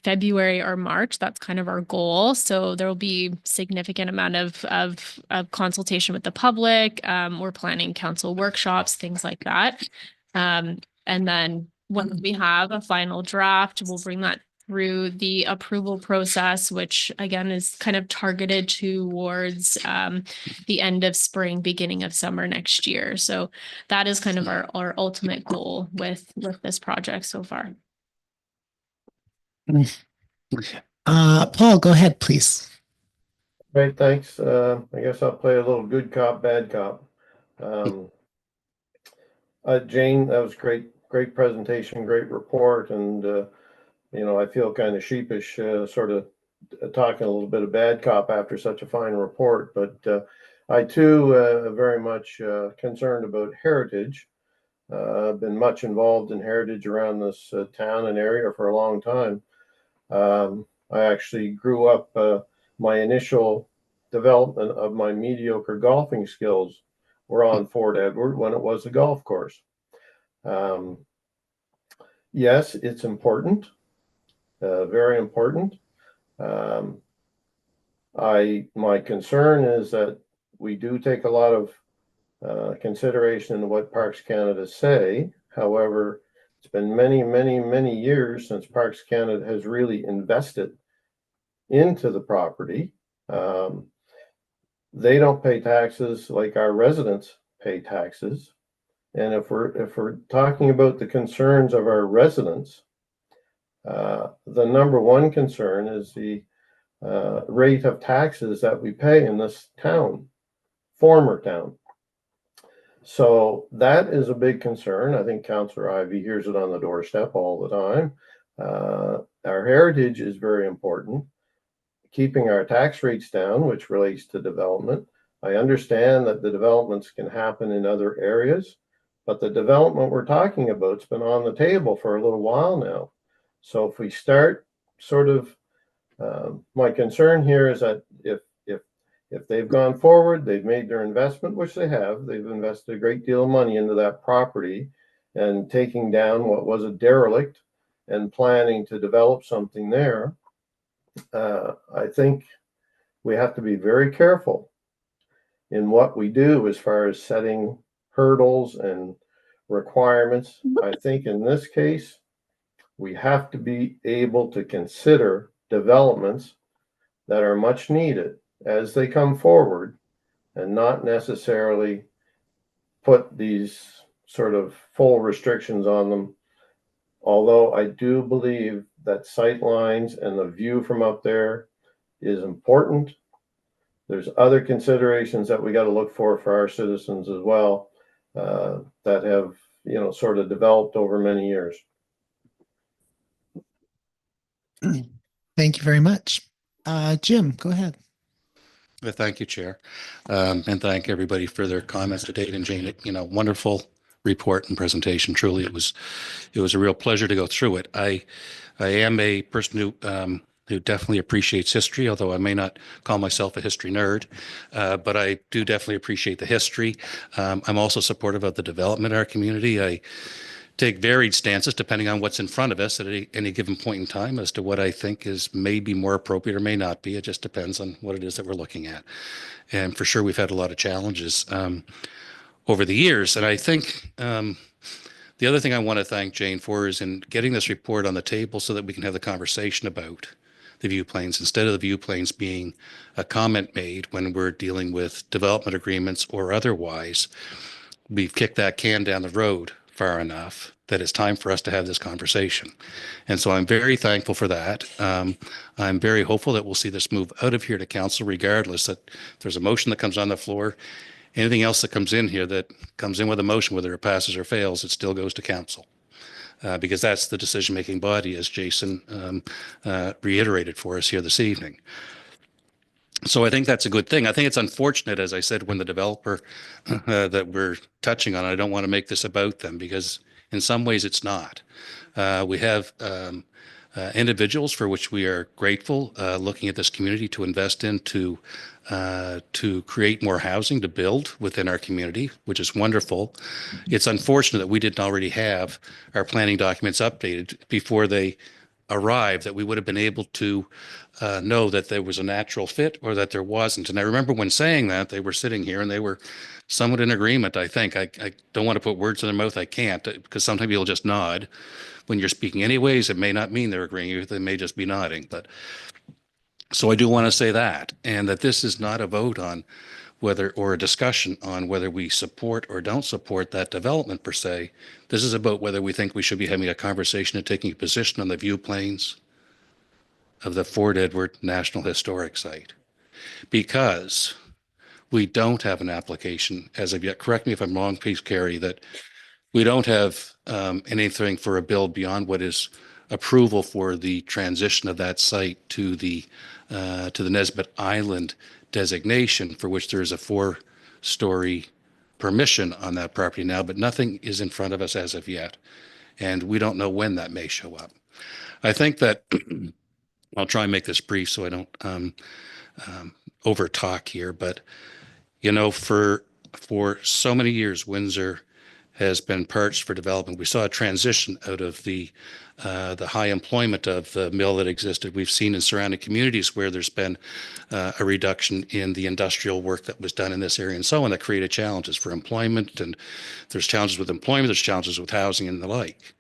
February or March. That's kind of our goal. So there will be significant amount of consultation with the public. We're planning council workshops, things like that. And then once we have a final draft, we'll bring that through the approval process, which again is kind of targeted towards the end of spring, beginning of summer next year. So that is kind of our ultimate goal with this project so far. Paul, go ahead, please. Great, thanks. I guess I'll play a little good cop, bad cop. Jane, that was great presentation, great report, and I feel kind of sheepish, sort of talking a little bit of bad cop after such a fine report. But I too very much concerned about heritage. I've been much involved in heritage around this town and area for a long time. I actually grew up, my initial development of my mediocre golfing skills were on Fort Edward when it was a golf course. Yes, it's important, very important. My concern is that we do take a lot of consideration in what Parks Canada say. However, it's been many, many, many years since Parks Canada has really invested into the property. They don't pay taxes like our residents pay taxes. And if we're talking about the concerns of our residents, the number one concern is the rate of taxes that we pay in this town, former town. So that is a big concern. I think Councillor Ivey hears it on the doorstep all the time. Our heritage is very important. Keeping our tax rates down, which relates to development. I understand that the developments can happen in other areas, but the development we're talking about has been on the table for a little while now. So if we start sort of, my concern here is that if they've gone forward, they've made their investment, which they have, they've invested a great deal of money into that property and taking down what was a derelict and planning to develop something there. I think we have to be very careful in what we do as far as setting hurdles and requirements. I think in this case, we have to be able to consider developments that are much needed as they come forward and not necessarily put these sort of full restrictions on them. Although I do believe that sight lines and the view from up there is important. There's other considerations that we got to look for our citizens as well, that have, sort of developed over many years. Thank you very much. Jim, go ahead. Thank you, Chair. And thank everybody for their comments to date. And Jane, wonderful report and presentation. Truly, it was a real pleasure to go through it. I am a person who definitely appreciates history, although I may not call myself a history nerd, but I do definitely appreciate the history. I'm also supportive of the development of our community. I take varied stances depending on what's in front of us at any given point in time as to what I think is maybe more appropriate or may not be. It just depends on what it is that we're looking at. And for sure, we've had a lot of challenges over the years. And I think the other thing I want to thank Jane for is in getting this report on the table so that we can have the conversation about the view planes instead of the view planes being a comment made when we're dealing with development agreements or otherwise. We've kicked that can down the road far enough that it's time for us to have this conversation. And so I'm very thankful for that. I'm very hopeful that we'll see this move out of here to council, regardless that there's a motion that comes on the floor. Anything else that comes in here that comes in with a motion, whether it passes or fails, it still goes to council. Because that's the decision-making body, as Jason reiterated for us here this evening. So I think that's a good thing. I think it's unfortunate, as I said, when the developer that we're touching on, I don't want to make this about them because in some ways it's not. We have individuals for which we are grateful, looking at this community to invest in to create more housing, to build within our community, which is wonderful. It's unfortunate that we didn't already have our planning documents updated before they arrived, that we would have been able to know that there was a natural fit or that there wasn't. And I remember when saying that, they were sitting here and they were somewhat in agreement, I think. I don't want to put words in their mouth. I can't, because sometimes you'll just nod when you're speaking anyways. It may not mean they're agreeing. They may just be nodding. But so I do want to say that, and that this is not a vote on whether, or a discussion on whether we support or don't support that development per se. This is about whether we think we should be having a conversation and taking a position on the view planes of the Fort Edward National Historic Site. Because we don't have an application as of yet. Correct me if I'm wrong, please, Carrie, that we don't have anything for a build beyond what is approval for the transition of that site to the Nesbitt Island designation, for which there is a 4-story permission on that property now, but nothing is in front of us as of yet. And we don't know when that may show up. I think that I'll try and make this brief so I don't over talk here, but you know, for so many years, Windsor has been perched for development. We saw a transition out of the high employment of the mill that existed. We've seen in surrounding communities where there's been a reduction in the industrial work that was done in this area and so on, that created challenges for employment. And there's challenges with employment, there's challenges with housing and the like.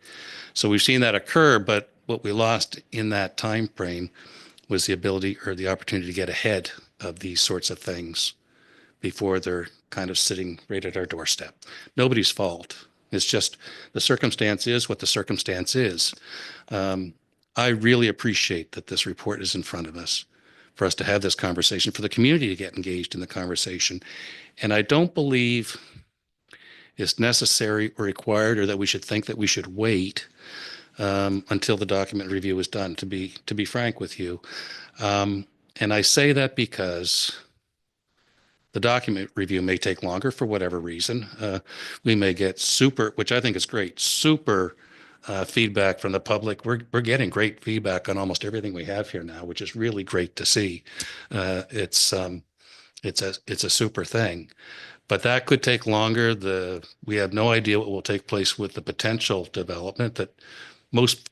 So we've seen that occur, but what we lost in that time frame was the ability or the opportunity to get ahead of these sorts of things before they're kind of sitting right at our doorstep. Nobody's fault. It's just the circumstance is what the circumstance is. I really appreciate that this report is in front of us, for us to have this conversation, for the community to get engaged in the conversation. And I don't believe it's necessary or required, or that we should think that we should wait until the document review is done, to be frank with you. And I say that because the document review may take longer for whatever reason. We may get super, which I think is great, super feedback from the public. We're getting great feedback on almost everything we have here now, which is really great to see. It's a super thing, but that could take longer. We have no idea what will take place with the potential development that most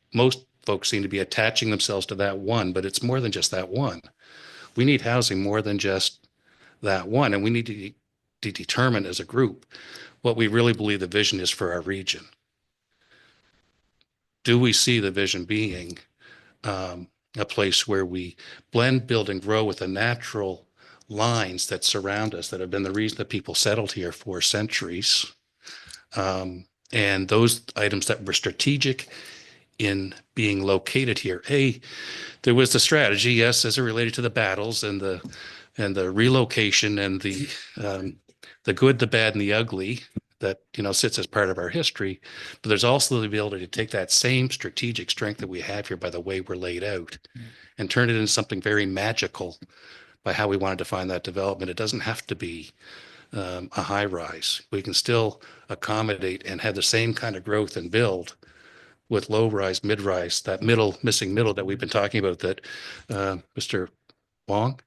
folks seem to be attaching themselves to that one, but it's more than just that one. We need housing more than just that one, and we need to determine as a group what we really believe the vision is for our region. Do we see the vision being a place where we blend, build, and grow with the natural lines that surround us, that have been the reason that people settled here for centuries, and those items that were strategic in being located here? There was the strategy, yes, as it related to the battles and the relocation and the good, the bad, and the ugly that, you know, sits as part of our history. But there's also the ability to take that same strategic strength that we have here by the way we're laid out and turn it into something very magical by how we want to define that development. It doesn't have to be a high rise. We can still accommodate and have the same kind of growth and build with low rise, mid rise, that missing middle that we've been talking about, that Mr. Wong,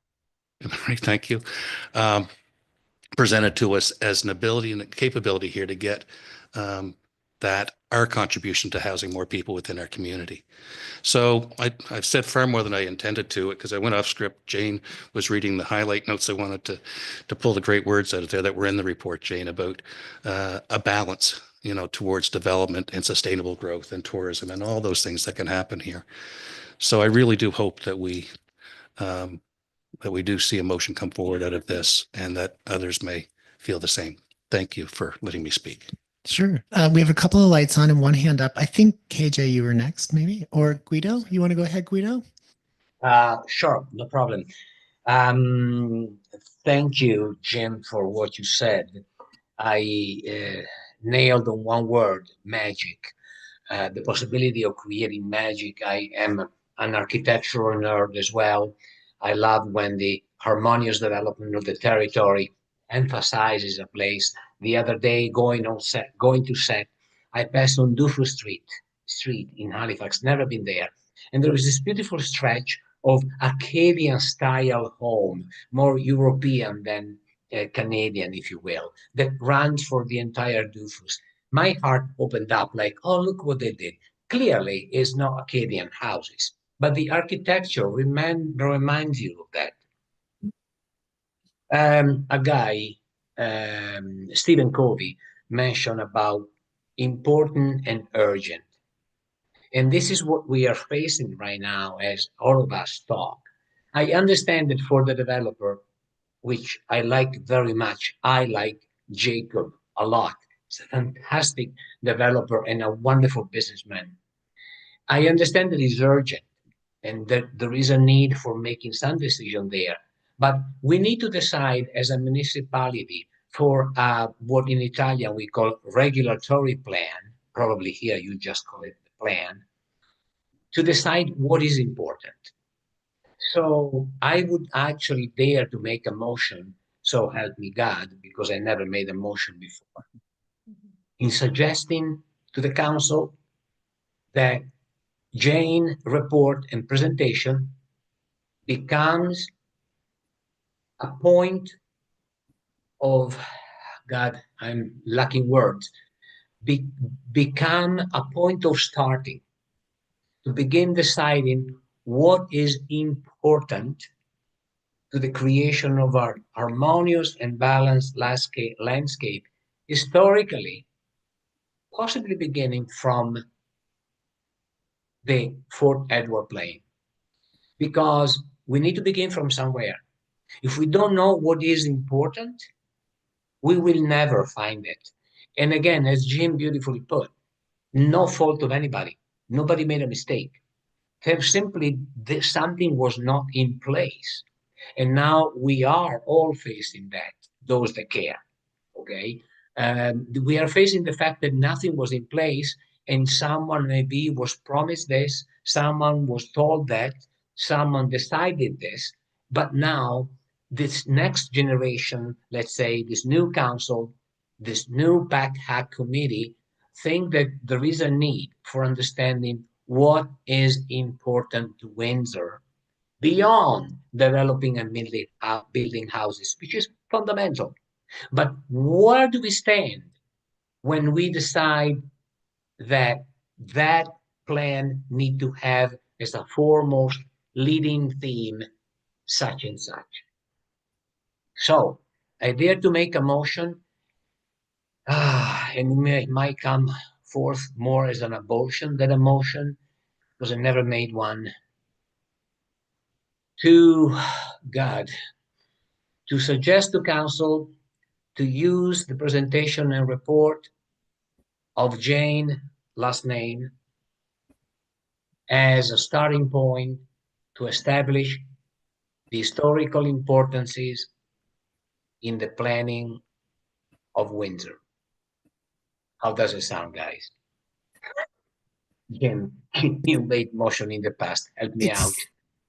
am I right? Thank you. Presented to us as an ability and a capability here to get that our contribution to housing more people within our community. So I've said far more than I intended to, because I went off script. Jane was reading the highlight notes. I wanted to pull the great words out of there that were in the report, Jane, about a balance, you know, towards development and sustainable growth and tourism and all those things that can happen here. So I really do hope that we do see a motion come forward out of this, and that others may feel the same. Thank you for letting me speak. Sure. We have a couple of lights on and one hand up. I think KJ, you were next, maybe, or Guido. You want to go ahead, Guido? Sure, no problem. Thank you, Jim, for what you said. I nailed on one word: magic. The possibility of creating magic. I am an architectural nerd as well. I love when the harmonious development of the territory emphasizes a place. The other day, going to set, I passed on Dufus Street in Halifax, never been there. And there was this beautiful stretch of Acadian style home, more European than Canadian, if you will, that runs for the entire Dufus. My heart opened up like, oh, look what they did. Clearly, it's not Acadian houses, but the architecture reminds you of that. A guy, Stephen Covey, mentioned about important and urgent. And this is what we are facing right now as all of us talk. I understand that for the developer, which I like very much, I like Jacob a lot. He's a fantastic developer and a wonderful businessman. I understand that it's urgent and that there is a need for making some decision there. But we need to decide as a municipality for what in Italian we call regulatory plan, probably here you just call it the plan, to decide what is important. So I would actually dare to make a motion, so help me God, because I never made a motion before, in suggesting to the council that Jane report and presentation becomes a point of, God, I'm lacking words, become a point of starting to begin deciding what is important to the creation of our harmonious and balanced landscape historically, possibly beginning from the Fort Edward Plain, because we need to begin from somewhere. If we don't know what is important, we will never find it. And again, as Jim beautifully put, no fault of anybody. Nobody made a mistake. Simply, something was not in place. And now we are all facing that, those that care. Okay. We are facing the fact that nothing was in place, and someone maybe was promised this, someone was told that, someone decided this, but now this next generation, let's say this new council, this new PACHAC committee, think that there is a need for understanding what is important to Windsor beyond developing and building houses, which is fundamental. But where do we stand when we decide that that plan need to have as a foremost leading theme such and such? So I dare to make a motion, and it might come forth more as an abortion than a motion, because I never made one, to God, to suggest to council to use the presentation and report of Jane, last name, as a starting point to establish the historical importances in the planning of Windsor. How does it sound, guys? Jim, you made motion in the past. Help me out.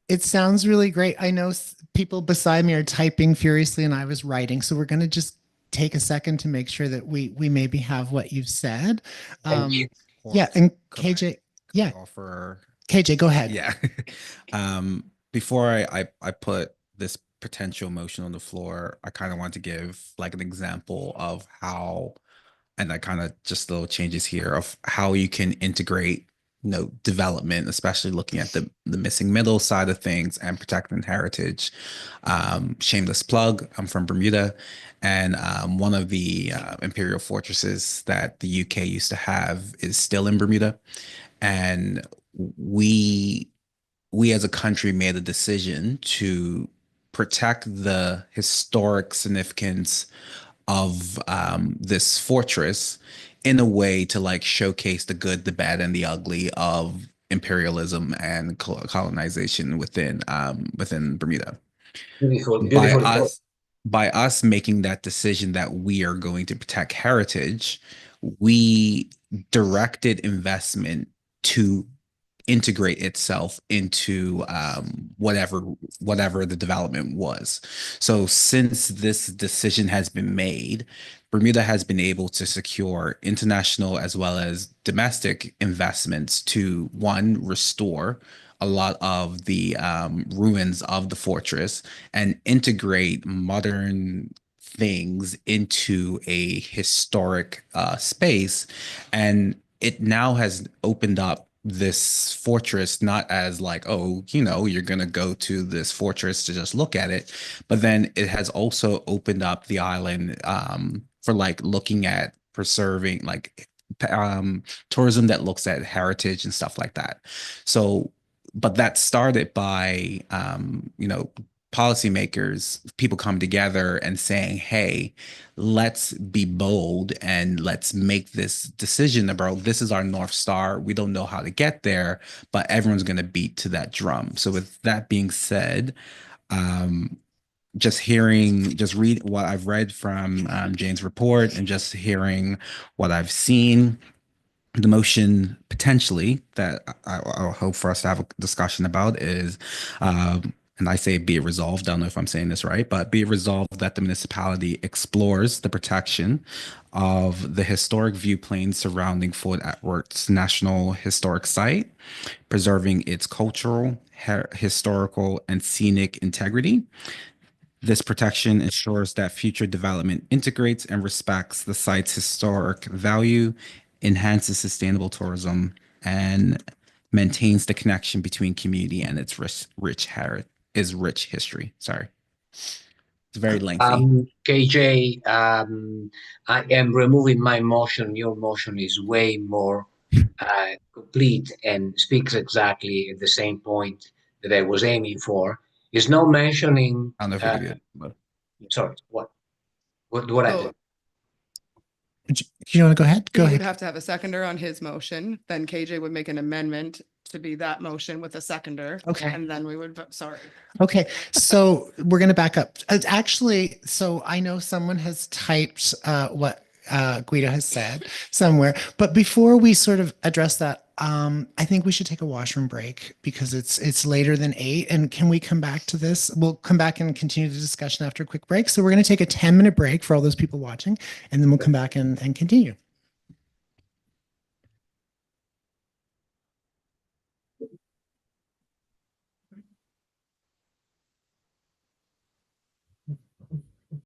It sounds really great. I know people beside me are typing furiously and I was writing. So we're going to just take a second to make sure that we maybe have what you've said. Yeah. And KJ, yeah. Offer. KJ, go ahead. Yeah. Before I put this potential motion on the floor, I kind of want to give like an example of how, and I kind of just little changes here of how you can integrate, development, especially looking at the missing middle side of things and protecting heritage. Shameless plug, I'm from Bermuda, and one of the imperial fortresses that the UK used to have is still in Bermuda. And we as a country made a decision to protect the historic significance of this fortress in a way to like showcase the good, the bad, and the ugly of imperialism and colonization within Bermuda. Beautiful, By beautiful. us making that decision that we are going to protect heritage, we directed investment to integrate itself into whatever the development was. So since this decision has been made, Bermuda has been able to secure international as well as domestic investments to, one, restore a lot of the ruins of the fortress and integrate modern things into a historic space. And it now has opened up this fortress not as like, oh, you're going to go to this fortress to just look at it, but then it has also opened up the island for like looking at preserving like tourism that looks at heritage and stuff like that. So, but that started by policymakers, people come together and saying, hey, let's be bold and let's make this decision about this is our North Star. We don't know how to get there, but everyone's going to beat to that drum. So with that being said, just read what I've read from Jane's report and just hearing what I've seen, the motion potentially that I'll hope for us to have a discussion about is and I say be it resolved, I don't know if I'm saying this right, but be it resolved that the municipality explores the protection of the historic view plain surrounding Fort Atworth's National Historic Site, preserving its cultural, historical, and scenic integrity. This protection ensures that future development integrates and respects the site's historic value, enhances sustainable tourism, and maintains the connection between community and its rich history. Sorry. It's very lengthy. KJ, I am removing my motion. Your motion is way more complete and speaks exactly at the same point that I was aiming for. Is no mentioning. I don't know if we can do it, but Sorry, what? What I So did? Do you want to go ahead? Go we would ahead. have to have a seconder on his motion, then KJ would make an amendment to be that motion with a seconder. Okay. And then we would, sorry. Okay, so we're going to back up. Actually, so I know someone has typed what Guido has said somewhere, but before we sort of address that, I think we should take a washroom break because it's later than 8. And can we come back to this? We'll come back and continue the discussion after a quick break. So we're going to take a 10-minute break for all those people watching, and then we'll come back and continue.